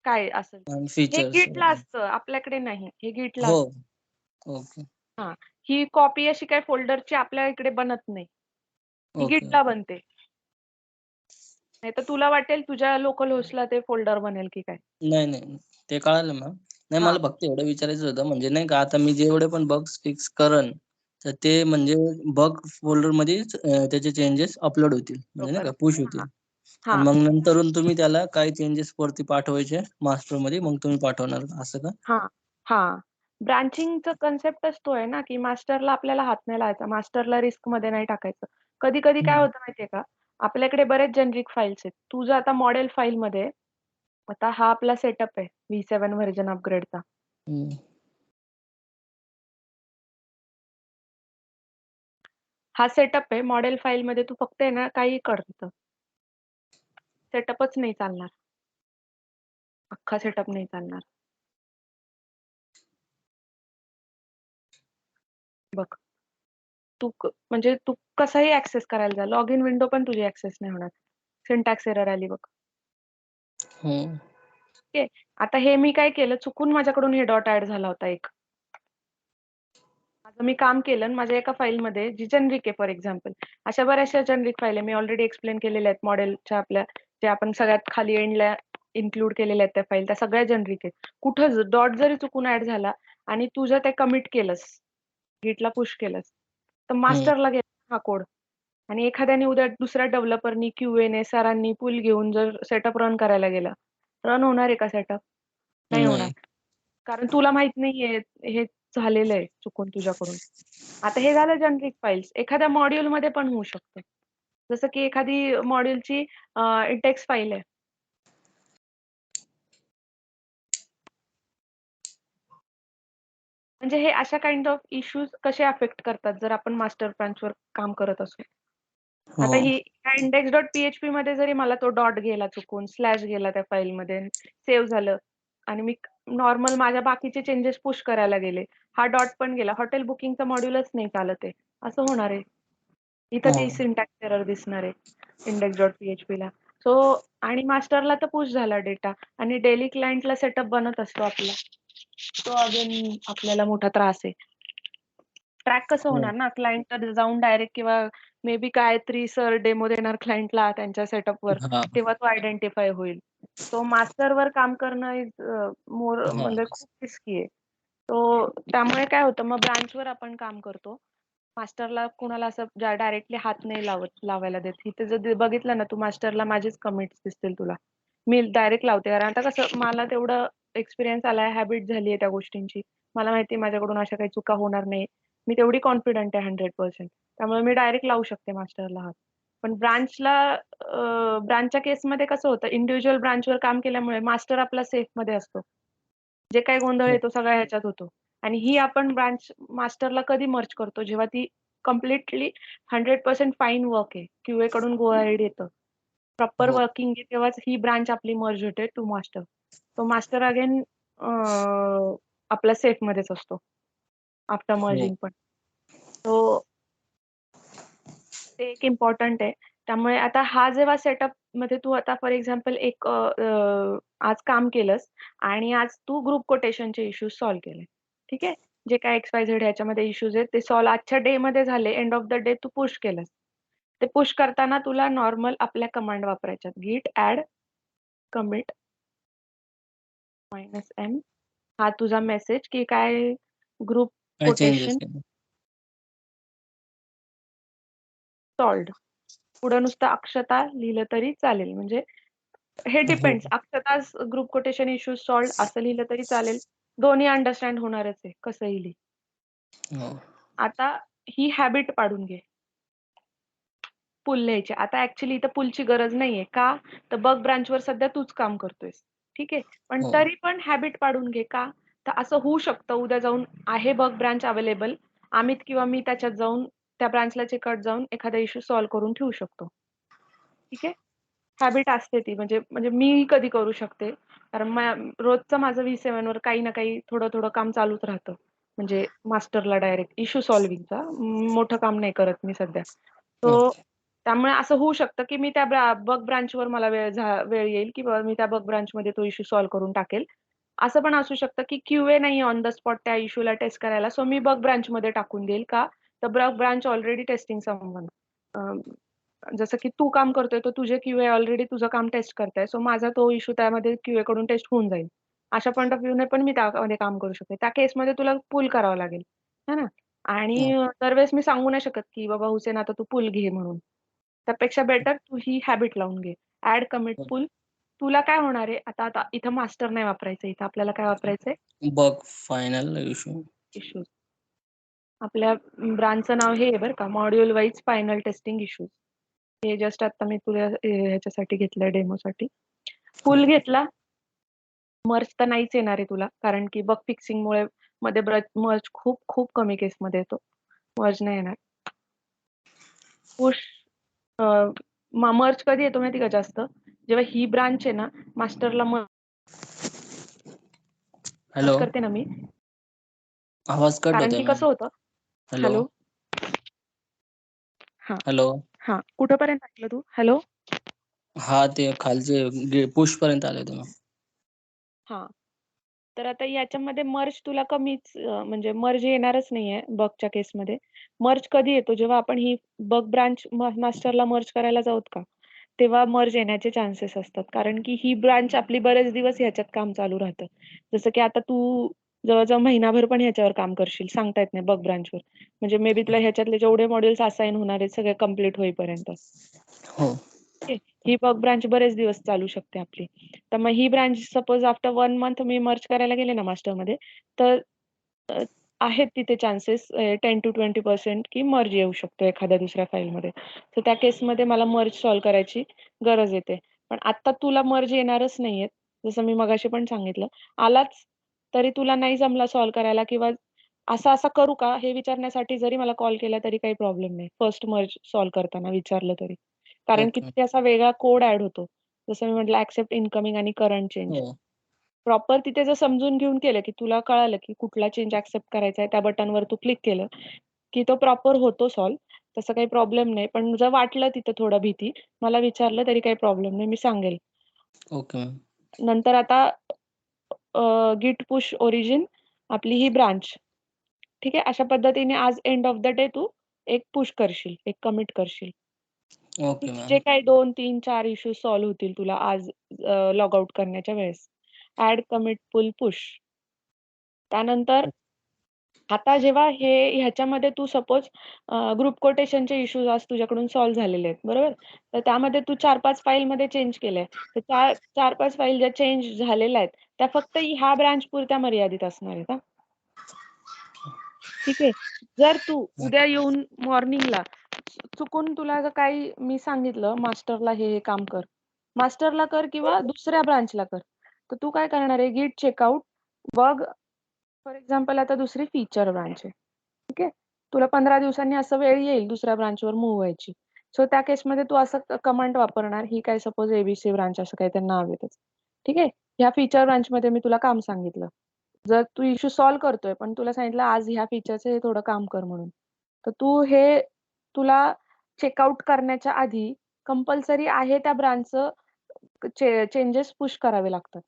S1: काय असेल. हे
S3: फीचर्स.
S1: गिटला असतं, आपल्याकडे नाही. हे गिटला
S3: हो.
S1: असतं.
S3: ओके
S1: हा, ही कॉपी अशी काय फोल्डरची आपल्या इकडे बनत नाही, ही
S3: ओके.
S1: गिटला बनते. नाही तर तुला वाटेल तुझ्या लोकल होस्टला ते फोल्डर बनेल की काय.
S3: नाही नाही ते कळालं मॅम. नाही
S1: हा
S3: मला फक्त एवढं विचारायचं होतं, म्हणजे नाही का आता मी जेवढे पण बग्स फिक्स करन तर ते म्हणजे बग फोल्डर मध्येच त्याचे चेंजेस अपलोड होतील, म्हणजे नाही
S1: बरोबर.
S3: का पुश
S1: हा
S3: होतील.
S1: हा
S3: आणि मग नंतरून तुम्ही त्याला काय चेंजेस वरती पाठवायचे मास्टर मध्ये, मग तुम्ही पाठवणार असं का?
S1: हा हा ब्रांचिंगचा कन्सेप्टच तो आहे ना, की मास्टरला आपल्याला हात नाही लावायचा, मास्टरला रिस्क मध्ये नाही टाकायचं. कधी कधी काय होतं माहितीये का, आपल्याकडे बरेच जेनरिक फाईल्स आहेत. तुझं आता मॉडेल फाईल मध्ये, आता हा आपला सेटअप आहे V7 व्हर्जन अपग्रेडचा.
S3: हम्म.
S1: हा सेटअप आहे मॉडेल फाईल मध्ये. तू फक्त आहे ना काही करत, सेटअपच नाही चालणार, अख्खा सेटअप नाही चालणार. बघ, म्हणजे तू कसाही ऍक्सेस करायला जा, लॉग इन विंडो पण तुझी ऍक्सेस नाही होणार. सिंटॅक्स एरर आली बघ. ओके. आता हे मी काय केलं, चुकून माझ्याकडून हे डॉट ऍड झाला होता एक. माझं मी काम केलं आणि माझ्या एका फाईलमध्ये जी जेनरिक आहे फॉर एक्झाम्पल, अशा बऱ्याचशा जेनरिक फाईल आहे. मी ऑलरेडी एक्सप्लेन केलेल्या आहेत मॉडेलच्या आपल्या, जे आपण सगळ्यात खाली एंडला इन्क्लूड केलेल्या आहेत त्या फाईल, त्या सगळ्या जेनरिक आहेत. कुठं डॉट जरी चुकून ऍड झाला आणि तुझं ते कमिट केलंस, गिटला पुश केलंस, तर मास्टरला गेला हा कोड. आणि एखाद्याने उद्या दुसऱ्या डेव्हलपरनी क्यूएने सरांनी पूल घेऊन जर सेटअप रन करायला गेला, रन होणार आहे का सेटअप? नाही होणार.
S3: नाही.
S1: कारण तुला माहित नाहीये हे झालेलं आहे चुकून तुझ्याकडून. आता हे झालं जेनरिक फाईल्स. एखाद्या मॉड्यूल मध्ये पण होऊ शकतं. जसं की एखादी मॉड्यूलची इंडेक्स फाईल आहे. म्हणजे हे अशा काइंड ऑफ इश्यूज कसे अफेक्ट करतात जर आपण मास्टर ब्रांचवर काम करत असू. आता
S3: हो.
S1: ही इंडेक्स डॉट पीएचपी मध्ये जरी मला तो डॉट गेला चुकून, स्लॅश गेला त्या फाईलमध्ये, सेव्ह झालं आणि मी नॉर्मल माझ्या बाकीचे चेंजेस पुश करायला गेले, हा डॉट पण गेला, हॉटेल बुकिंगचा मॉड्यूलच नाही चालत आहे, असं होणार आहे. इथं ती
S3: हो.
S1: सिंटॅक्स एरर दिसणार आहे इंडेक्स डॉट पीएचपी ला. सो आणि मास्टरला तर पुश झाला डेटा आणि डेली क्लायंटला सेटअप बनत असतो आपला, तो अगेन आपल्याला मोठा त्रास आहे. ट्रॅक कसं
S3: हो.
S1: होणार ना, क्लायंट जाऊन डायरेक्ट किंवा मे बी काहीतरी सर डेमो देणार क्लायंटला त्यांच्या सेटअपवर,
S3: हा.
S1: तेव्हा तो आयडेंटिफाय होईल. तो मास्टरवर काम करणं इज मोर
S3: हा.
S1: म्हणजे खूप रिस्की आहे. तो त्यामुळे काय होतं, मग ब्रांचवर आपण काम करतो. मास्टरला कुणाला असं डायरेक्टली हात नाही लावायला देत. इथे जर बघितलं ना तू, मास्टरला माझेच कमेंट्स दिसतील तुला. मी डायरेक्ट लावते, कारण आता कसं मला तेवढं एक्सपिरियन्स आलाय, हॅबिट झाली आहे त्या गोष्टींची. मला माहिती माझ्याकडून अशा काही चुका होणार नाही. मी तेवढी कॉन्फिडंट आहे 100%. त्यामुळे मी डायरेक्ट लावू शकते मास्टरला हात. पण ब्रांचच्या केसमध्ये कसं होतं, इंडिव्हिज्युअल ब्रांचवर काम केल्यामुळे मास्टर आपला सेफ मध्ये असतो. जे काही गोंधळ येतो सगळा ह्याच्यात होतो. आणि ही आपण ब्रांच मास्टरला कधी मर्ज करतो, जेव्हा ती कम्प्लिटली 100% फाईन वर्क आहे, क्यूए कडून गो अहेड येतं, प्रॉपर
S3: हो.
S1: वर्किंग आहे, तेव्हाच ही ब्रांच आपली मर्ज होते टू मास्टर. तो मास्टर अगेन आपला सेफ मध्येच असतो आफ्टर
S3: हो.
S1: मर्जिंग पण. तो ते एक इम्पॉर्टंट आहे. त्यामुळे आता हा जेव्हा सेटअप मध्ये तू आता फॉर एक्झाम्पल एक आज काम केलंस आणि आज तू ग्रुप कोटेशनचे इश्यूज सॉल्व्ह केले, ठीक आहे. जे काय XYZ ह्याच्यामध्ये इश्यूज आहेत ते सॉल्व्ह आजच्या डे मध्ये झाले, एंड ऑफ द डे तू पुश केलंस. ते पुश करताना तुला नॉर्मल आपल्या कमांड वापरायच्यात, git add commit -m. हा तुझा मेसेज की काय ग्रुप
S3: काय चेंजेस
S1: कोटेशन
S3: केले?
S1: सॉल्व्ड. पुढे नुसतं अक्षता लिहिलं तरी चालेल. म्हणजे हे
S3: हो.
S1: डिपेंड्स. अक्षताच ग्रुप कोटेशन इश्यूज सॉल्व्ड असं लिहिलं तरी चालेल. दोन्ही अंडरस्टँड होणारच आहे कसंही लिही.
S3: हो.
S1: आता ही हॅबिट पाडून घे पुल लिहायची. आता ऍक्च्युली इथं पुलची गरज नाहीये. का? तर बग ब्रांचवर सध्या तूच काम करतोयस. ठीक आहे. पण
S3: हो.
S1: तरी पण हॅबिट पाडून घे. का? तर असं होऊ शकतं उद्या जाऊन आहे बग ब्रांच अवेलेबल, अमित किंवा मी त्याच्यात जाऊन त्या ब्रांचला चिकट जाऊन एखादा इश्यू सॉल्व्ह करून ठेवू शकतो. ठीक आहे. हॅबिट असते ती, म्हणजे म्हणजे मी कधी करू शकते, कारण रोजचं माझं V7 वर काही ना काही थोडं थोडं काम चालूच राहतं. म्हणजे मास्टरला डायरेक्ट इश्यू सॉल्व्हिंगचा मोठं काम नाही करत मी सध्या.
S3: हो.
S1: तो त्यामुळे असं होऊ शकतं की मी त्या बग ब्रांचवर मला वेळ येईल की बाबा मी त्या बग ब्रांचमध्ये तो इश्यू सॉल्व्ह करून टाकेल. असं पण असू शकतं की क्यूए नाही ऑन द स्पॉट त्या इश्यूला टेस्ट करायला, सो मी बग ब्रांचमध्ये टाकून देईल. का? तर बग ब्रांच ऑलरेडी टेस्टिंग समवन, जसं की तू काम करतोय तर तुझे क्यूए ऑलरेडी तुझं काम टेस्ट करताय, सो माझा तो इश्यू त्यामध्ये क्यूए कडून टेस्ट होऊन जाईल. अशा पॉईंट ऑफ व्ह्यूने पण मी त्यामध्ये काम करू शकते. त्या केसमध्ये तुला पूल करावं लागेल, है ना. आणि
S3: हो.
S1: दरवेळेस मी सांगू नाही शकत की बाबा हुसेन आता तू पूल घे म्हणून. त्यापेक्षा बेटर तू ही हॅबिट लावून घे, ऍड कमिट
S3: हो.
S1: पूल. तुला काय होणार आहे, आता आता इथं मास्टर नाही वापरायचं, इथं आपल्याला काय वापरायचंय,
S3: बग फायनल इश्यू.
S1: इश्यूज. आपल्या ब्रांचचं नाव हे आहे बरं का, module wise final testing issues. हे जस्ट आता मी तुला ह्याच्यासाठी घेतलंय डेमोसाठी. पूल घेतला, मर्ज तर नाहीच येणार आहे तुला, कारण की बग फिक्सिंगमुळे मध्ये मर्ज खूप खूप कमी केसमध्ये येतो, मर्ज नाही येणार. पुश मर्ज कधी येतो माहिती का जास्त, जेव्हा ही ब्रांच आहे ना मास्टरला मर्ज
S3: हॅलो.
S1: करते ना मी,
S3: आवाज कट
S1: कारण
S3: होतोय
S1: की
S3: मॅम.
S1: कसं होतं.
S3: हॅलो.
S1: हॅलो. हा
S3: हॅलो.
S1: हा कुठपर्यंत ऐकलं तू? हॅलो.
S3: हा, ते खालचे पुश पर्यंत आले तुम्ही.
S1: हा तर आता याच्यामध्ये मर्ज तुला कमीच म्हणजे मर्ज येणारच नाहीये बगच्या केसमध्ये. मर्ज कधी येतो जेव्हा आपण ही बग ब्रांच मास्टरला मर्ज करायला जाऊत का, तेव्हा मर्ज येण्याचे चान्सेस असतात. कारण की ही ब्रांच आपली बरेच दिवस ह्याच्यात काम चालू राहतं. जसं की आता तू जवळ-जवळ महिनाभर पण ह्याच्यावर काम करशील, सांगता येत नाही बग ब्रांचवर. म्हणजे मे बी तुला ह्याच्यातले जेवढे मॉड्यूल्स असाइन होणार आहेत सगळे कंप्लीट होईपर्यंत.
S3: हो.
S1: ओके. ही बग ब्रांच बरेच दिवस चालू शकते आपली. तर मग ही ब्रांच सपोज आफ्टर 1 मंथ मी मर्ज करायला गेले ना मास्टरमध्ये, तर अ, आहेत तिथे चान्सेस 10 to 20% की मर्ज येऊ शकतो एखाद्या दुसऱ्या फाईलमध्ये. तर त्या केसमध्ये मला मर्ज सॉल्व्ह करायची गरज येते. पण आत्ता तुला मर्ज येणारच नाहीयेत. जसं मी मगाशी पण सांगितलं. आलाच तरी तुला नाही जमला सॉल्व्ह करायला किंवा असा करू का? हे विचारण्यासाठी जरी मला कॉल केला तरी काही प्रॉब्लेम नाही. फर्स्ट मर्ज सॉल्व्ह करताना विचारलं तरी. कारण की
S3: ओके.
S1: तिथे असा वेगळा कोड ॲड होतो. जसं मी म्हटलं एक्सेप्ट इन्कमिंग आणि करंट चेंज.
S3: हो.
S1: प्रॉपर तिथे जर समजून घेऊन केलं, की तुला कळालं, की कुठला चेंज एक्सेप्ट करायचा आहे, त्या बटनवर तू क्लिक केलं, की तो प्रॉपर होतो सॉल्व्ह. तसं काही प्रॉब्लेम नाही. पण जर वाटलं तिथं थोडं भीती, मला विचारलं तरी काही प्रॉब्लेम नाही. मी सांगेल.
S3: Okay ma'am.
S1: नंतर आता गिट पुश ओरिजिन आपली ही ब्रांच. ठीक आहे. अशा पद्धतीने आज एंड ऑफ द डे तू एक पुश करशील, एक कमिट करशील.
S3: ओके
S1: जे
S3: मॅम.
S1: काही 2, 3, 4 इश्यूज सॉल्व्ह होतील तुला आज लॉग आउट करण्याच्या वेळेस. ॲड, कमिट, पुल, पुश. त्यानंतर आता जेव्हा ह्याच्यामध्ये तू सपोज ग्रुप कोटेशनचे इश्यूज आज तुझ्याकडून सॉल्व्ह झालेले आहेत, बरोबर? तर त्यामध्ये तू 4-5 फाईलमध्ये चेंज केलंय. तर 4-5 फाईल ज्या चेंज झालेल्या आहेत, त्या फक्त ह्या ब्रांच पुरत्या मर्यादित असणार आहेत हां. ठीक आहे. जर तू उद्या येऊन मॉर्निंगला चुकून तुला जर काही मी सांगितलं मास्टरला हे काम कर. मास्टरला कर किंवा दुसऱ्या ब्रांचला कर. तर तू काय करणार आहे गिट चेकआउट बग फॉर एक्झाम्पल आता दुसरी फीचर ब्रांच आहे. ठीक आहे. तुला 15 दिवसांनी असं वेळ येईल दुसऱ्या ब्रांचवर मूव्ह व्हायची. सो त्या केसमध्ये तू असं कमांड वापरणार. ही काय सपोज एबीसी ब्रांच असं काही त्यांना नाव आहे त्याचं. ठीक आहे. ह्या फीचर ब्रांचमध्ये मी तुला काम सांगितलं. जर तू इश्यू सॉल्व्ह करतोय, पण तुला सांगितलं आज ह्या फीचरचं हे थोडं काम कर म्हणून. तर तू हे तुला चेकआउट करण्याच्या आधी कंपल्सरी आहे त्या ब्रांचचं चेंजेस पुश करावे लागतात.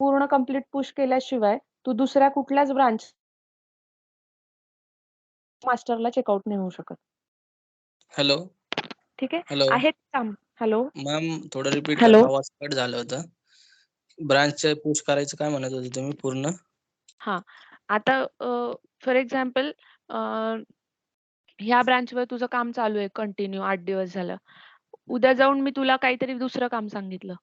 S1: पूर्ण कंप्लीट पुश केल्याशिवाय तू दुसऱ्या कुठल्याच ब्रांच मास्टरला चेकआउट नाही होऊ शकत.
S3: हॅलो.
S1: ठीक आहे.
S3: हॅलो.
S1: आहे काम. हॅलो.
S3: मॅम थोडं रिपीट करा.
S1: हॅलो.
S3: आवाज कट झाला होता. ब्रांचचे पुश करायचं काय म्हणत होते तुम्ही पूर्ण?
S1: हां. आता फॉर एक्झाम्पल ह्या ब्रांचवर तुझं काम चालू आहे कंटिन्यू 8 दिवस झालं. उद्या जाऊन मी तुला काहीतरी दुसरं काम सांगितलं.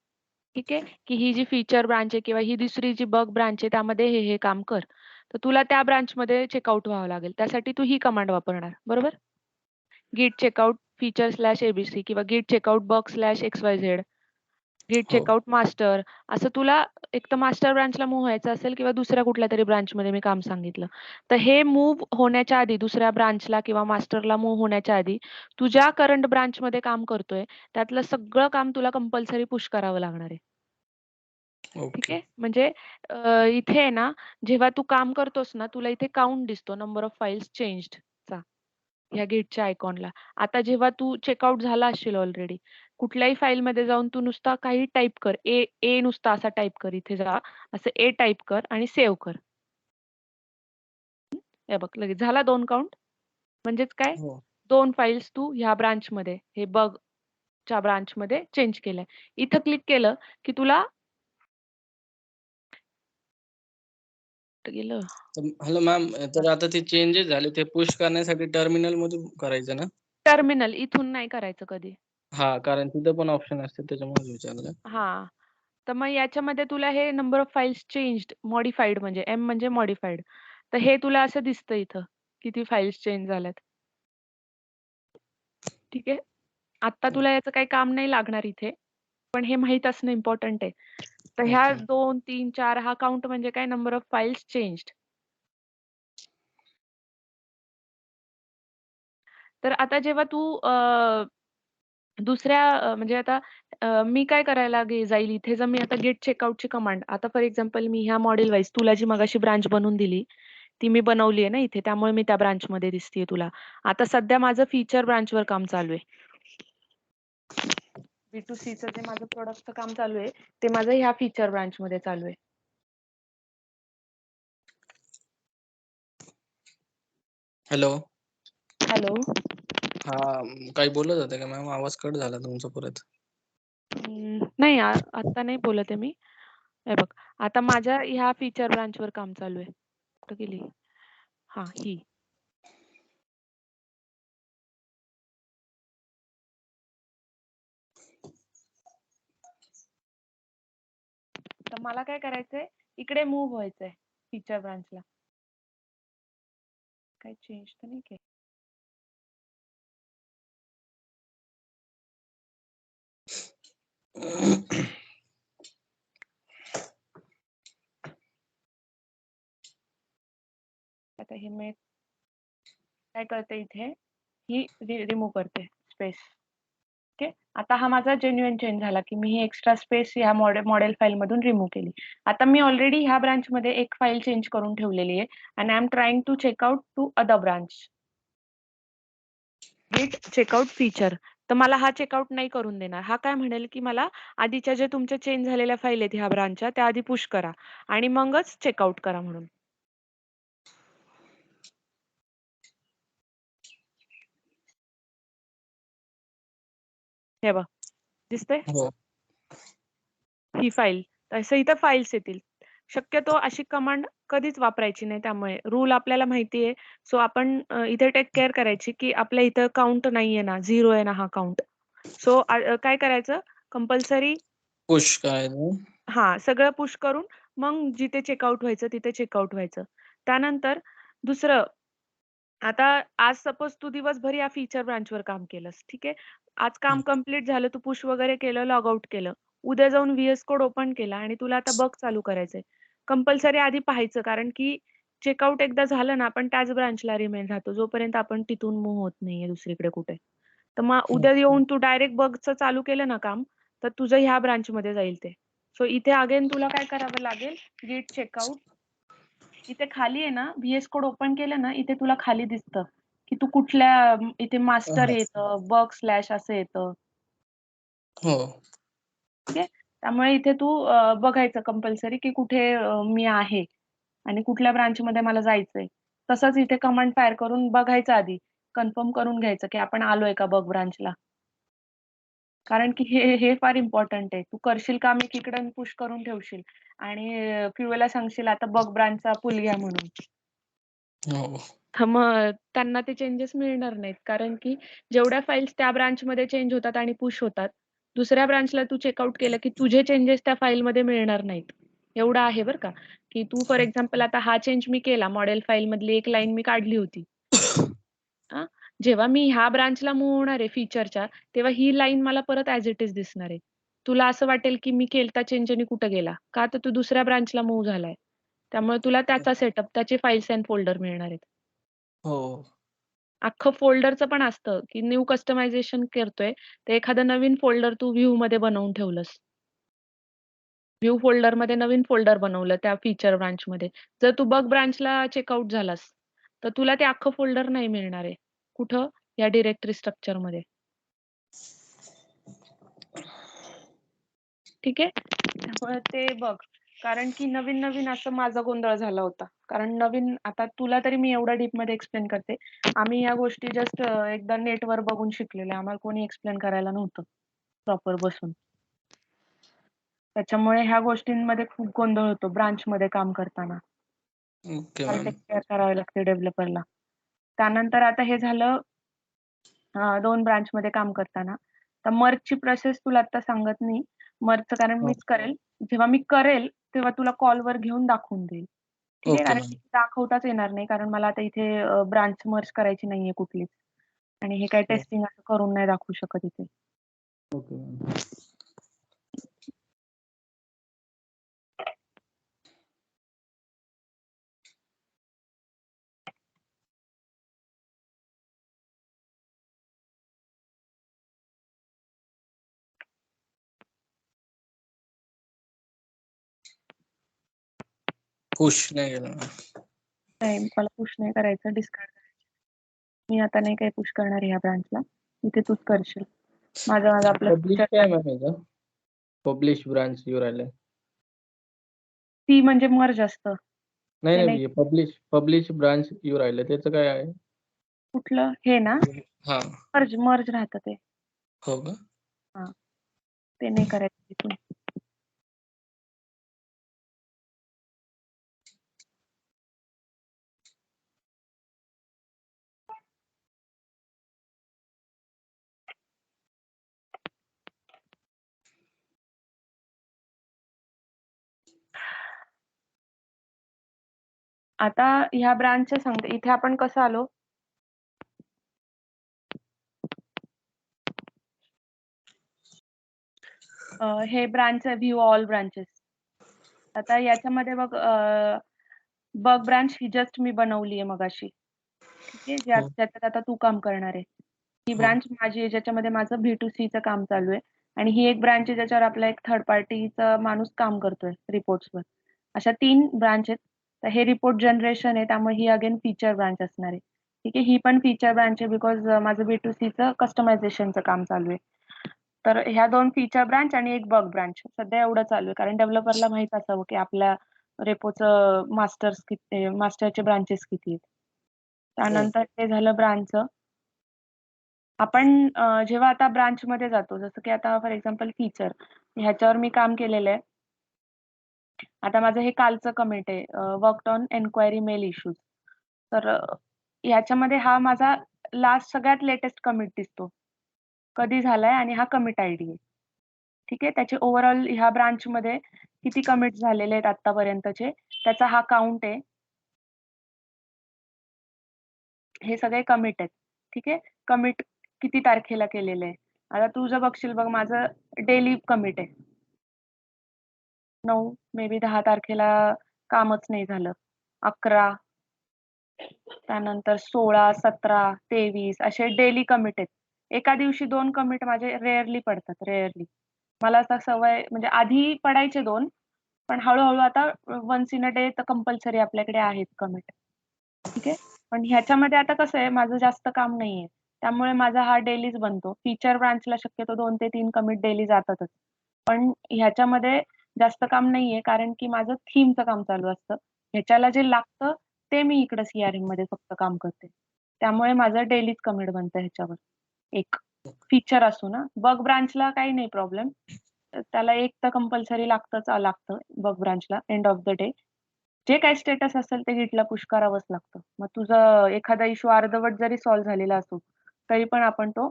S1: ठीक आहे. की ही जी फीचर ब्रांच आहे किंवा ही दुसरी जी बग ब्रांच आहे त्यामध्ये हे काम कर. तर तुला त्या ब्रांचमध्ये चेकआउट व्हावं लागेल. त्यासाठी तू ही कमांड वापरणार. बरोबर? गिट चेकआउट फीचर स्लॅश एबीसी किंवा गिट चेकआउट बग स्लॅश एक्सवायझेड, गिट
S3: हो.
S1: चेकआउट मास्टर असं तुला एक तर मास्टर ब्रांचला मूव्ह व्हायचं असेल किंवा दुसऱ्या कुठल्यातरी ब्रांचमध्ये मी काम सांगितलं. तर हे मूव्ह होण्याच्या आधी दुसऱ्या ब्रांचला किंवा मास्टरला मूव्ह होण्याच्या आधी तू ज्या करंट ब्रांचमध्ये काम करतोय त्यातलं सगळं काम तुला कंपल्सरी पुश करावं लागणार आहे. ठीक
S3: ओके.
S1: आहे. म्हणजे इथे आहे ना जेव्हा तू काम करतोस ना तुला इथे काउंट दिसतो नंबर ऑफ फाइल्स चेंज्डचा ह्या गिटच्या आयकॉनला. आता जेव्हा तू चेकआउट झाला असशील ऑलरेडी कुठल्याही फाईलमध्ये जाऊन तू नुसता काही टाइप कर. ए नुसता असा टाइप कर. इथे जा. असं ए टाइप कर आणि सेव्ह कर. हे बघ लगेच झाला 2 काउंट. म्हणजेच काय
S3: हो.
S1: 2 फाइल्स तू ह्या ब्रांचमध्ये हे बगच्या ब्रांचमध्ये चेंज केलंय. इथं क्लिक केलं की तुला गेलं.
S3: तर हॅलो मॅम, तर आता ते चेंजेस झाले ते पुश करण्यासाठी टर्मिनलमधून करायचं ना?
S1: टर्मिनल इथून नाही करायचं कधी.
S3: हां, कारण तिथं पण ऑप्शन असते त्याच्यामुळेच विचारलं.
S1: हां. तर मग याच्यामध्ये तुला हे number of files changed, modified म्हणजे एम म्हणजे मॉडिफाईड. तर हे तुला असं दिसतं इथं, किती फाइल्स चेंज झाल्यात. ठीक आहे. आत्ता तुला याचं काही काम नाही लागणार इथे. पण हे माहीत असणं इम्पोर्टंट आहे. तर ह्या
S3: ओके.
S1: 2, 3, 4 हा काउंट म्हणजे काय नंबर ऑफ फाइल्स चेंज्ड. तर आता जेव्हा तू दुसऱ्या म्हणजे आता मी काय करायला जाईल इथे जर मी आता गेट चेकआउटची कमांड आता फॉर एक्झाम्पल मी ह्या मॉडेल वाईज तुला जी मगाशी ब्रांच बनवून दिली, ती मी बनवली आहे ना इथे त्यामुळे मी त्या ब्रांचमध्ये दिसतीये तुला. आता सध्या माझं फीचर ब्रांचवर काम चालू आहे. B2Cचं जे माझं प्रॉडक्टचं काम चालू आहे, ते माझं ह्या फीचर ब्रांचमध्ये चालू आहे.
S3: हॅलो.
S1: हॅलो.
S3: काही बोलत होते का मॅम? आवाज कट झाला तुमचा परत.
S1: नाही आता नाही बोलत आहे मी. हे बघ, आता माझ्या ह्या फीचर ब्रांचवर काम चालू आहे. कुठं गेली? हां, ही. तर मला काय करायचंय, इकडे मूव्ह व्हायचंय फीचर ब्रांचला. काही चेंज तर नाही केलं. आता हे मी काय करते इथे, ही रिमूव्ह करते स्पेस. ओके. आता हा माझा जेन्युइन चेंज झाला, की मी ही एक्स्ट्रा स्पेस ह्या मॉडेल फाईलमधून रिमूव्ह केली. आता मी ऑलरेडी ह्या ब्रांचमध्ये एक फाईल चेंज करून ठेवलेली आहे आणि I am trying to checkout to other branch. Git checkout feature. तर मला हा चेकआउट नाही करून देणार. हा काय म्हणेल, की मला आधीच्या जे तुमच्या चेंज झालेल्या फाईल आहेत ह्या ब्रांचच्या, त्या आधी पुश करा आणि मगच चेकआउट करा म्हणून. हे बघ, दिसतंय?
S3: हो.
S1: ही फाईल. तसं इथं फाईल्स येतील. शक्यतो अशी कमांड कधीच वापरायची नाही. त्यामुळे रूल आपल्याला माहिती आहे. सो आपण इथे टेक केअर करायची, की आपल्या इथं काउंट नाहीये ना, 0 आहे ना हा काउंट. सो काय करायचं, कंपल्सरी
S3: पुश करायचं.
S1: हां, सगळं पुश करून मग जिथे चेकआउट व्हायचं तिथे चेकआउट व्हायचं. त्यानंतर दुसरं, आता आज सपोज तू दिवसभर या फीचर ब्रांचवर काम केलंस, ठीक आहे. आज काम कंप्लीट झालं, तू पुश वगैरे केलं, लॉग आउट केलं. उद्या जाऊन व्हीएस कोड ओपन केला आणि तुला आता बग चालू करायचंय. कंपल्सरी आधी पाहायचं, कारण की चेकआउट एकदा झालं ना, आपण त्याच ब्रांचला रिमेन राहतो, जोपर्यंत आपण तिथून मूव्ह होत नाहीये दुसरीकडे कुठे. तर मग उद्या येऊन तू डायरेक्ट बगचं चालू केलं ना काम, तर तुझं ह्या ब्रांचमध्ये जाईल ते. सो इथे अगेन तुला काय करावं लागेल, गिट चेकआउट. इथे खाली आहे ना, व्हीएस कोड ओपन केलं ना, इथे तुला खाली दिसतं, की तू कुठल्या इथे मास्टर येतं, बग स्लॅश असं येतं.
S3: हो.
S1: ठीक आहे. त्यामुळे इथे तू बघायचं कंपल्सरी, की कुठे मी आहे आणि कुठल्या ब्रांचमध्ये मला जायचंय. तसंच इथे कमांड फायर करून बघायचं आधी. कन्फर्म करून घ्यायचं, की आपण आलोय का बग ब्रांचला. कारण की हे फार इम्पॉर्टंट आहे. तू करशील काम एकीकडे पुश करून ठेवशील आणि क्यूएला सांगशील आता बग ब्रांचचा पूल घ्या म्हणून.
S3: हो.
S1: तर मग त्यांना ते चेंजेस मिळणार नाहीत. कारण की जेवढ्या फाइल्स त्या ब्रांचमध्ये चेंज होतात आणि पुश होतात, दुसऱ्या ब्रांचला तू चेकआउट केलं, की तुझे चेंजेस त्या फाईलमध्ये मिळणार नाहीत. एवढं आहे बरं का, की तू फॉर एक्झाम्पल आता हा चेंज मी केला, मॉडेल फाईलमधली एक लाईन मी काढली होती. हां, जेव्हा मी ह्या ब्रांचला मूव्ह होणार आहे फीचरच्या, तेव्हा ही लाईन मला परत ॲज इट इज दिसणार आहे. तुला असं वाटेल, की मी केलता चेंज आणि कुठं गेला? का तर तू दुसऱ्या ब्रांचला मूव्ह झालाय. त्यामुळे तुला त्याचा सेटअप, त्याचे फाइल्स अँड फोल्डर मिळणार आहेत.
S3: हो.
S1: अख्खं फोल्डरचं पण असतं, की न्यू कस्टमायझेशन करतोय, तर एखादं नवीन फोल्डर तू व्ह्यूमध्ये बनवून ठेवलंस. व्ह्यू फोल्डरमध्ये नवीन फोल्डर बनवलं त्या फीचर ब्रांचमध्ये. जर तू बग ब्रांचला चेकआउट झालास, तर तुला ते अख्खं फोल्डर नाही मिळणार आहे. कुठं? या डिरेक्टरी स्ट्रक्चरमध्ये. ठीक आहे? त्यामुळे ते बघ. कारण की नवीन-नवीन असं माझा गोंधळ झाला होता. कारण नवीन आता तुला तरी मी एवढ्या डीपमध्ये एक्सप्लेन करते. आम्ही या गोष्टी जस्ट एकदा नेटवर बघून शिकलेल्या. आम्हाला कोणी एक्सप्लेन करायला नव्हतं प्रॉपर बसून. त्याच्यामुळे ह्या गोष्टींमध्ये खूप गोंधळ होतो ब्रांचमध्ये काम करताना.
S3: ओके
S1: फार
S3: मॅम.
S1: टेक केअर करावी लागते डेव्हलपरला. त्यानंतर आता हे झालं 2 ब्रांचमध्ये काम करताना. तर मर्जची प्रोसेस तुला आता सांगत नाही. मर्जचं कारण
S3: हो.
S1: मीच करेल. जेव्हा मी करेल, तेव्हा तुला कॉलवर घेऊन दाखवून देईल. ठीक आहे?
S3: ओके
S1: कारण
S3: मॅम.
S1: की दाखवताच येणार नाही. कारण मला आता इथे ब्रांच मर्ज करायची नाहीये कुठलीच. आणि हे काही
S3: हो.
S1: टेस्टिंग असं करून नाही दाखवू शकत इथे.
S3: Okay ma'am. पुश नाही केलं मॅम.
S1: नाही, मला पुश नाही करायचं, डिस्कार्ड करायचं. मी आता नाही काही पुश करणार ह्या ब्रांचला. इथे तूच करशील. माझं आपलं
S3: पब्लिश
S1: फीचर
S3: काय मॅम याचं? पब्लिश ब्रांच येऊ राहिलंय.
S1: ती म्हणजे मर्ज असतं.
S3: नाही,
S1: ते
S3: नाही. पब्लिश ब्रांच येऊ राहिलं त्याचं काय आहे?
S1: कुठलं हे ना
S3: हा
S1: मर्ज राहतं ते.
S3: हो का?
S1: हा ते नाही करायचं तिथून. आता ह्या ब्रांचचं सांगते. इथे आपण कसं आलो? हे ब्रांच व्ह्यू ऑल ब्रांचेस. आता याच्यामध्ये बघ बग ब्रांच ही जस्ट मी बनवली आहे मगाशी. ठीक आहे, ज्याच्यात आता तू काम करणार आहे. ही ब्रांच माझी आहे, ज्याच्यामध्ये माझं B2C चं काम चालू आहे. आणि ही एक ब्रांच आहे ज्याच्यावर आपला एक थर्ड पार्टीचा माणूस काम करतोय रिपोर्ट्सवर. अशा 3 ब्रांच आहेत. तर हे रिपोर्ट जनरेशन आहे, त्यामुळे ही अगेन फीचर ब्रांच असणार आहे. ठीक आहे, ही पण फीचर ब्रांच आहे बिकॉज माझं B2C चं कस्टमायझेशनचं काम चालू आहे. तर ह्या 2 फीचर ब्रांच आणि एक बग ब्रांच सध्या एवढं चालू आहे, कारण डेव्हलपरला माहित असावं की आपल्या रेपोचं मास्टरचे ब्रांचेस किती आहेत. त्यानंतर ते झालं ब्रांचचं. आपण जेव्हा आता ब्रांचमध्ये जातो, जसं की आता फॉर एक्झाम्पल फीचर ह्याच्यावर मी काम केलेलं आहे. आता माझं हे कालचं कमिट आहे, worked on enquiry mail issues. तर ह्याच्यामध्ये हा माझा सगळ्यात लेटेस्ट कमिट दिसतो, कधी झालाय आणि हा कमिट आयडी आहे. ठीक आहे, त्याचे ओव्हरऑल ह्या ब्रांचमध्ये किती कमिट झालेले आहेत आतापर्यंतचे त्याचा हा काउंट आहे. हे सगळे कमिट आहेत. ठीक आहे, कमिट किती तारखेला केलेलं आहे. आता तू जर बघशील बघ, माझं डेली कमिट आहे 9 मे बी 10 तारखेला कामच नाही झालं. 11 त्यानंतर 16, 17, 23 असे डेली कमिट आहेत. एका दिवशी 2 कमिट माझे रेअरली पडतात, रेअरली. मला आता सवय म्हणजे आधी पडायचे 2, पण हळूहळू आता वन्स इन अ डे तर कंपल्सरी आपल्याकडे आहेत कमिट. ठीक आहे, पण ह्याच्यामध्ये आता कसं आहे, माझं जास्त काम नाहीये, त्यामुळे माझा हा डेलीच बनतो. फीचर ब्रांचला शक्यतो 2 ते 3 कमिट डेली जातातच. पण ह्याच्यामध्ये जास्त काम नाहीये, कारण की माझं थीमचं काम चालू असतं. ह्याच्याला जे लागतं ते मी इकडं CRM मध्ये फक्त काम करते. त्यामुळे माझं डेलीच कमिट बनतं ह्याच्यावर. एक फीचर असू ना, बग ब्रांचला काही नाही प्रॉब्लेम. त्याला एक तर कंपल्सरी लागतं बग ब्रांचला एंड ऑफ द डे. जे काही स्टेटस असेल ते गिटला पुश करावंच लागतं. मग तुझं एखादा इश्यू अर्धवट जरी सॉल्व्ह झालेला असो, तरी पण आपण तो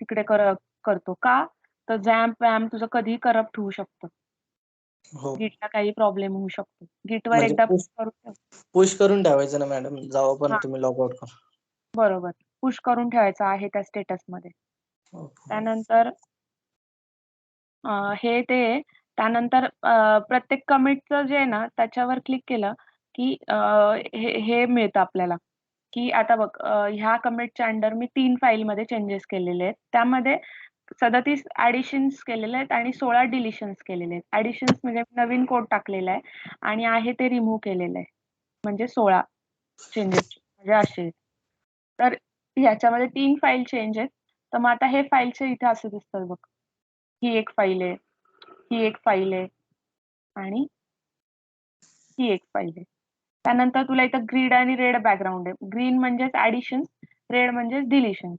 S1: तिकडे करतो. का? तर वॅम्प तुझं कधीही करप्ट होऊ शकतं.
S3: हो.
S1: गिटला काही प्रॉब्लेम होऊ शकतो. गिटवर
S3: म्हणजे
S1: एकदा पुश करून ठेव.
S3: पुश करून ठेवायचं ना मॅडम, जेव्हा पण
S1: हां,
S3: तुम्ही लॉग आउट करा.
S1: बरोबर. पुश करून ठेवायचं आहे त्या स्टेटसमध्ये. त्यानंतर हे ते त्यानंतर प्रत्येक कमिटचं जे आहे ना, त्याच्यावर क्लिक केलं की हे मिळतं आपल्याला, की आता बघ ह्या कमिटच्या अंडर मी 3 फाईलमध्ये चेंजेस केलेले आहेत. त्यामध्ये 37 ॲडिशन्स केलेले आहेत आणि 16 डिलिशन्स केलेले आहेत. ॲडिशन्स म्हणजे नवीन कोड टाकलेला आहे आणि आहे ते रिमूव्ह केलेलं आहे. म्हणजे 16 चेंजेस म्हणजे असे आहेत. तर ह्याच्यामध्ये 3 फाईल चेंज आहेत. तर मग आता हे फाईलचे इथे असं दिसतं बघ. ही एक फाईल आहे, ही एक फाईल आहे आणि ही एक फाईल आहे. त्यानंतर तुला इथं ग्रीड आणि रेड बॅकग्राऊंड आहे. ग्रीन म्हणजेच ॲडिशन्स, रेड म्हणजेच डिलिशन्स.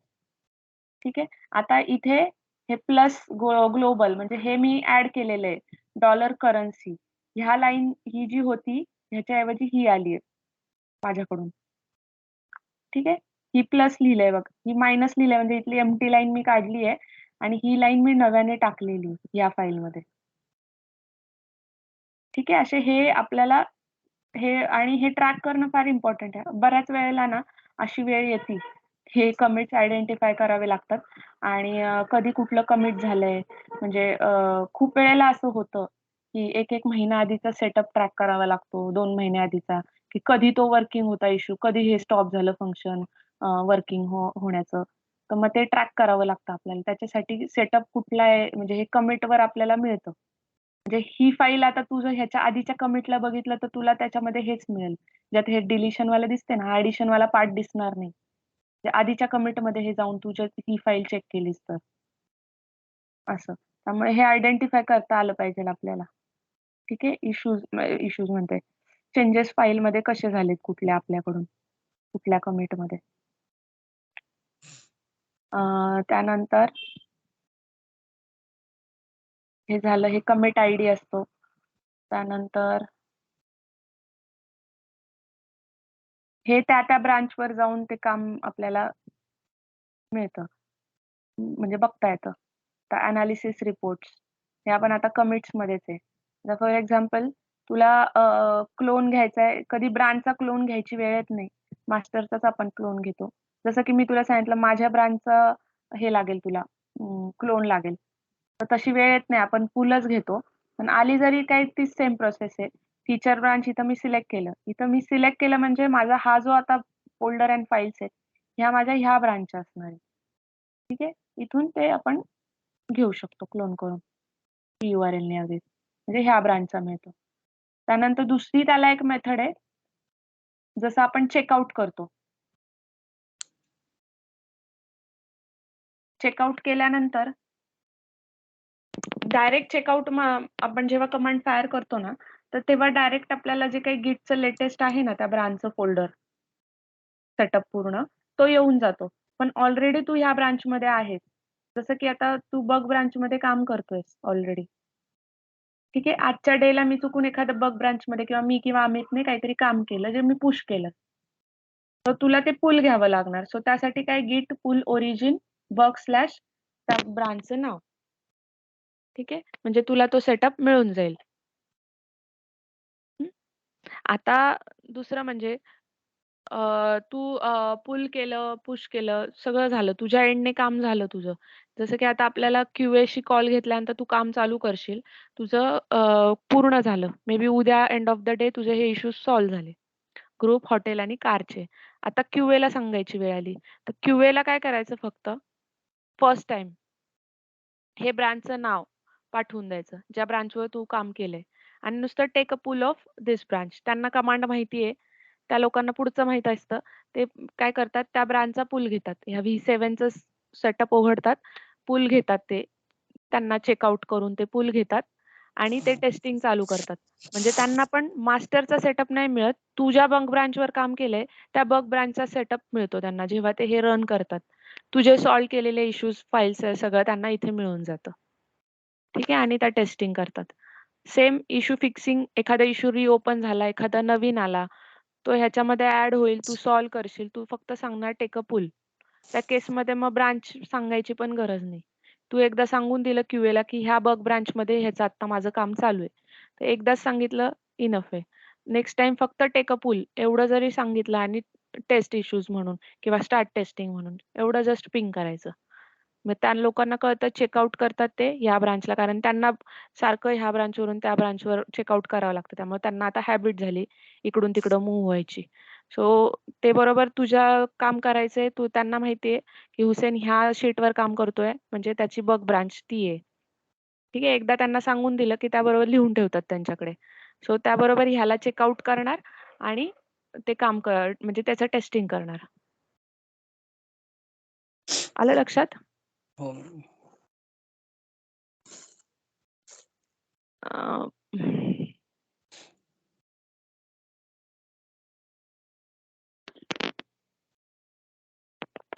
S1: ठीक आहे. आता इथे हे प्लस ग्लोबल म्हणजे हे मी ऍड केलेलं आहे. डॉलर करन्सी ह्या लाईन ही जी होती ह्याच्याऐवजी ही आली आहे माझ्याकडून. ठीक आहे. ही प्लस लिहिलंय बघ, ही मायनस लिहिलंय म्हणजे इथली एम्प्टी लाईन मी काढली आहे आणि ही लाईन मी नव्याने टाकलेली या फाईलमध्ये. ठीक आहे. असे हे आपल्याला आणि हे ट्रॅक करणं फार इम्पॉर्टंट आहे. बऱ्याच वेळेला ना अशी वेळ येते, हे कमिट्स आयडेंटिफाय करावे लागतात आणि कधी कुठलं कमिट झालंय म्हणजे खूप वेळेला असं होतं, की 1 महिना आधीचा सेटअप ट्रॅक करावा लागतो, 2 महिने आधीचा, की कधी तो वर्किंग होता इश्यू, कधी हे स्टॉप झालं फंक्शन वर्किंग होण्याचं. तर मग ते ट्रॅक करावं लागतं आपल्याला. त्याच्यासाठी सेटअप कुठला आहे म्हणजे हे कमिटवर आपल्याला मिळतं. म्हणजे ही फाईल आता तू जर ह्याच्या आधीच्या कमिटला बघितलं तर तुला त्याच्यामध्ये हेच मिळेल. ज्यात हे डिलिशन वाला दिसते ना, ॲडिशन वाला पार्ट दिसणार नाही. म्हणजे आधीच्या कमिटमध्ये हे जाऊन तू जर ही फाईल चेक केलीस तर. असं. त्यामुळे हे आयडेंटिफाय करता आलं पाहिजे आपल्याला. ठीक आहे. इश्यूज म्हणते. चेंजेस फाईलमध्ये कसे झालेत कुठल्या आपल्याकडून, कुठल्या कमिटमध्ये. त्यानंतर हे झालं, हे कमिट आयडी असतो. त्यानंतर हे त्या ब्रांचवर जाऊन ते काम आपल्याला मिळतं, म्हणजे बघता येतं. तर अनालिसिस रिपोर्ट्स हे आपण आता कमिट्स मध्येच आहे. फॉर एक्झाम्पल तुला क्लोन घ्यायचा आहे, कधी ब्रांचचा क्लोन घ्यायची वेळ येत नाही, मास्टरचाच आपण क्लोन घेतो. जसं की मी तुला सांगितलं माझ्या ब्रांचचं हे लागेल तुला क्लोन लागेल, तर तशी वेळ येत नाही, आपण पूलच घेतो. पण आली जरी काही तीच सेम प्रोसेस आहे. फीचर ब्रांच इथं मी सिलेक्ट केलं, म्हणजे माझा हा जो आता फोल्डर अँड फाईल्स आहेत ह्या माझ्या ह्या ब्रांचच्या असणार आहे. ठीक आहे, इथून ते आपण घेऊ शकतो क्लोन करून URL ने अगदी, म्हणजे ह्या ब्रांचचा मिळतो. त्यानंतर दुसरी त्याला एक मेथड आहे, जसं आपण चेकआउट करतो. चेकआउट केल्यानंतर डायरेक्ट चेकआउट आपण जेव्हा कमांड फायर करतो ना, तर तेव्हा डायरेक्ट आपल्याला जे काही गिटचं लेटेस्ट आहे ना त्या ब्रांचचं फोल्डर सेटअप पूर्ण तो येऊन जातो. पण ऑलरेडी तू ह्या ब्रांचमध्ये आहेस, जसं की आता तू बग ब्रांचमध्ये काम करतोयस ऑलरेडी. ठीक आहे, आजच्या डेला मी चुकून एखाद्या बग ब्रांचमध्ये किंवा मी किंवा अमितने काहीतरी काम केलं जे मी पुश केलं, तर तुला ते पुल घ्यावं लागणार. सो त्यासाठी काय गिट पुल ओरिजिन बग स्लॅश त्या ब्रांचचं नाव. ठीक आहे, म्हणजे तुला तो सेटअप मिळून जाईल. आता दुसरं म्हणजे तू पुल केलं, पुश केलं, सगळं झालं. तुझ्या एंडने काम झालं तुझं. जसं की आता आपल्याला QAशी कॉल घेतल्यानंतर तू काम चालू करशील. तुझं पूर्ण झालं. मे बी उद्या एंड ऑफ द डे तुझे हे इश्यूज सॉल्व्ह झाले. ग्रुप, हॉटेल आणि कारचे. आता QAला सांगायची वेळ आली. तर QAला काय करायचं फक्त फर्स्ट टाईम हे ब्रांचचं नाव पाठवून द्यायचं, ज्या ब्रांचवर तू काम केलंय आणि नुसतं take a pull of this branch. त्यांना कमांड माहिती आहे. त्या लोकांना पुढचं माहित असतं. ते काय करतात त्या ब्रांचचा पूल घेतात. ह्या V7चं सेटअप उघडतात, पूल घेतात ते. त्यांना चेकआउट करून ते पूल घेतात आणि ते टेस्टिंग चालू करतात. म्हणजे त्यांना पण मास्टरचा सेटअप नाही मिळत. तू ज्या बग ब्रांचवर काम केलंय त्या बग ब्रांचचा सेटअप मिळतो त्यांना जेव्हा ते हे रन करतात. तुझे सॉल्व्ह केलेले इश्यूज, फाईल्स सगळं त्यांना इथे मिळून जातं. ठीक आहे, आणि त्या टेस्टिंग करतात. सेम इश्यू फिक्सिंग, एखादा इश्यू रिओपन झाला, एखादा नवीन आला, तो ह्याच्यामध्ये ऍड होईल, तू सॉल्व्ह करशील. तू फक्त सांगणार टेक अ पुल. त्या केसमध्ये मग ब्रांच सांगायची पण गरज नाही. तू एकदा सांगून दिलं QAला की ह्या बग ब्रांचमध्ये ह्याचं आता माझं काम चालू आहे. तर एकदाच सांगितलं इनफ आहे. नेक्स्ट टाइम फक्त टेक अ पुल एवढं जरी सांगितलं आणि टेस्ट इश्यूज म्हणून किंवा स्टार्ट टेस्टिंग म्हणून एवढं जस्ट पिंग करायचं. मग त्या लोकांना कळतं चेकआउट करतात ते ह्या ब्रांचला, कारण त्यांना सारखं ह्या ब्रांचवरून त्या ब्रांचवर चेकआउट करावं लागतं. त्यामुळे त्यांना आता हॅबिट झाली इकडून तिकडं मूव्ह व्हायची. सो ते बरोबर तुझ्या काम करायचंय. तू त्यांना माहितीये की हुसेन ह्या शीटवर काम करतोय, म्हणजे त्याची बग ब्रांच ती आहे. ठीक आहे, एकदा त्यांना सांगून दिलं की त्याबरोबर लिहून ठेवतात त्यांच्याकडे. सो त्याबरोबर ह्याला चेकआउट करणार आणि ते काम म्हणजे त्याचं टेस्टिंग करणार. आलं लक्षात?
S3: हो.
S1: अं,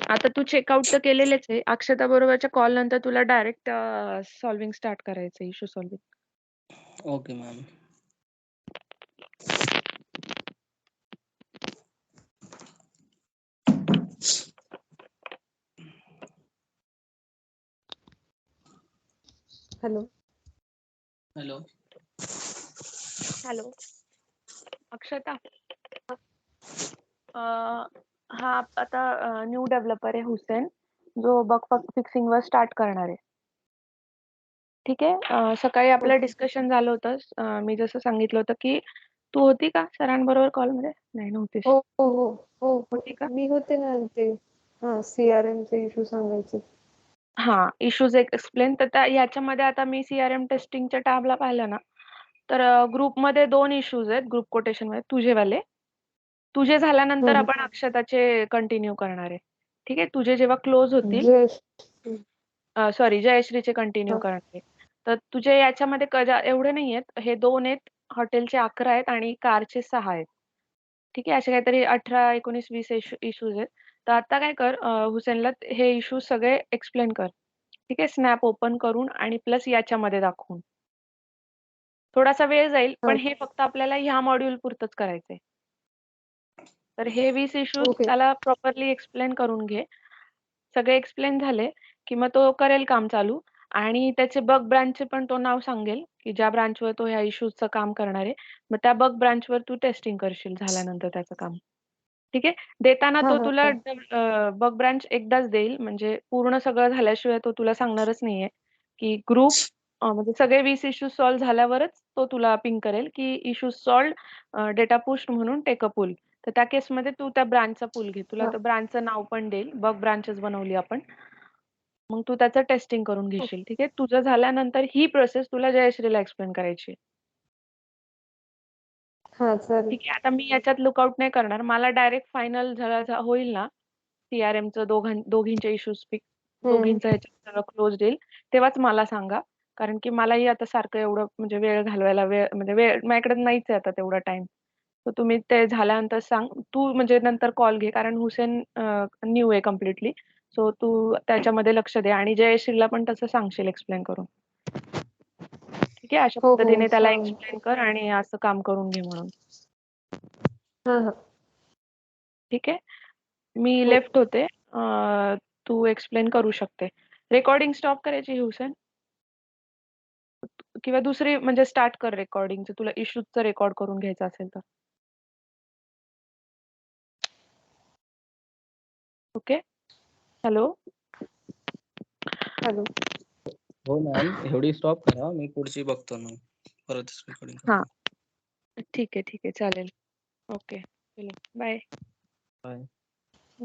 S1: आता तू चेकआउट तर केलेलेच आहे. अक्षता बरोबरच्या कॉल नंतर तुला डायरेक्ट सॉल्विंग स्टार्ट करायचं, issue solving.
S3: Okay ma'am.
S4: Hello.
S3: Hello.
S1: Hello Akshata. हा आता न्यू डेव्हलपर आहे हुसेन, जो बग फिक्सिंग वर स्टार्ट करणार आहे. ठीक आहे, सकाळी आपलं डिस्कशन झालं होतं. मी जसं सांगितलं होतं की तू होती का सरांबरोबर कॉलमध्ये? नाही, नव्हतीस.
S4: हो हो हो हो
S1: होती का?
S4: मी होते ना ते. CRM चे इश्यू सांगायचे.
S1: हा, इश्यूज एक्सप्लेन. तर याच्यामध्ये आता मी CRM टेस्टिंगच्या टॅबला पाहिलं ना, तर ग्रुपमध्ये 2 इश्यूज आहेत, ग्रुप कोटेशन मध्ये तुझेवाले. तुझे झाल्यानंतर आपण अक्षताचे कंटिन्यू करणार आहे. ठीक आहे, तुझे जेव्हा क्लोज होतील,
S4: जयश.
S1: सॉरी जयश्रीचे कंटिन्यू करणार आहे. तर तुझे याच्यामध्ये एवढे नाही आहेत, हे 2 आहेत, हॉटेलचे 11 आहेत आणि कारचे 6 आहेत. ठीक आहे, असे काहीतरी 18, 19, 20 इश्यूज आहेत. तर आता काय कर, हुसेनला हे इश्यू सगळे एक्सप्लेन कर. ठीक आहे, स्नॅप ओपन करून आणि प्लस याच्यामध्ये दाखवून. थोडासा वेळ जाईल,
S4: हा
S1: पण हे फक्त आपल्याला ह्या मॉड्यूल पुरतच करायचंय. तर हे 20 इश्यूज
S4: ओके
S1: त्याला प्रॉपरली एक्सप्लेन करून घे. सगळे एक्सप्लेन झाले की मग तो करेल काम चालू, आणि त्याचे बग ब्रांचचे पण तो नाव सांगेल की ज्या ब्रांचवर तो ह्या इश्यूजचं काम करणार आहे. मग त्या बग ब्रांचवर तू टेस्टिंग करशील झाल्यानंतर त्याचं काम. ठीक आहे. देताना
S4: हा
S1: तो
S4: हा
S1: तुला
S4: हा
S1: बग ब्रांच एकदाच देईल, म्हणजे पूर्ण सगळं झाल्याशिवाय तो तुला सांगणारच नाहीये की ग्रुप म्हणजे सगळे 20 इश्यूज सॉल्व्ह झाल्यावरच तो तुला पिंग करेल की इश्यूज सॉल्व्ह, डेटा पुश म्हणून टेक अ पूल. तर त्या केसमध्ये तू त्या ब्रांचचा पूल घे. तुला
S4: हा
S1: तर ब्रांचचं नाव पण देईल. बग ब्रांचेस बनवली आपण. मग तू त्याचं टेस्टिंग करून घेशील. ठीक आहे. तुझं झाल्यानंतर ही प्रोसेस तुला जयश्रीला एक्सप्लेन करायची आहे.
S4: हा चालेल.
S1: ठीक आहे. आता मी याच्यात लुकआउट नाही करणार. मला डायरेक्ट फायनल होईल ना, सीआरएमचं दोघींचे इश्यूज दोघींचं ह्याच्यात सगळं क्लोज येईल, तेव्हाच मला सांगा. कारण की मलाही आता सारखं एवढं म्हणजे वेळ घालवायला म्हणजे वेळ माझ्याकडे नाहीच आहे आता तेवढा टाइम. तर तुम्ही ते झाल्यानंतर सांग. तू म्हणजे नंतर कॉल घे, कारण हुसेन न्यू आहे कम्प्लिटली. सो तू त्याच्यामध्ये लक्ष दे आणि जयश्रीला पण तसं सांगशील एक्सप्लेन करून. ठीक आहे. अशा
S4: हो हो
S1: पद्धतीने त्याला
S4: सांग.
S1: एक्सप्लेन कर आणि असं काम करून घे म्हणून.
S4: हा हा
S1: ठीक आहे. मी
S4: हो
S1: लेफ्ट होते. तू एक्सप्लेन करू शकते. रेकॉर्डिंग स्टॉप करायची हुसेन, किंवा दुसरी म्हणजे स्टार्ट कर रेकॉर्डिंगचं, तुला इश्यूजचं रेकॉर्ड करून घ्यायचं असेल तर. ओके. हॅलो.
S4: हॅलो.
S3: हो मॅम, एवढी स्टॉप करा. मी पुढची बघतो मग. परत रेकॉर्डिंग
S1: हा,
S3: करतो.
S1: ठीक आहे, ठीक आहे, चालेल. ओके, चलो बाय.
S3: बाय.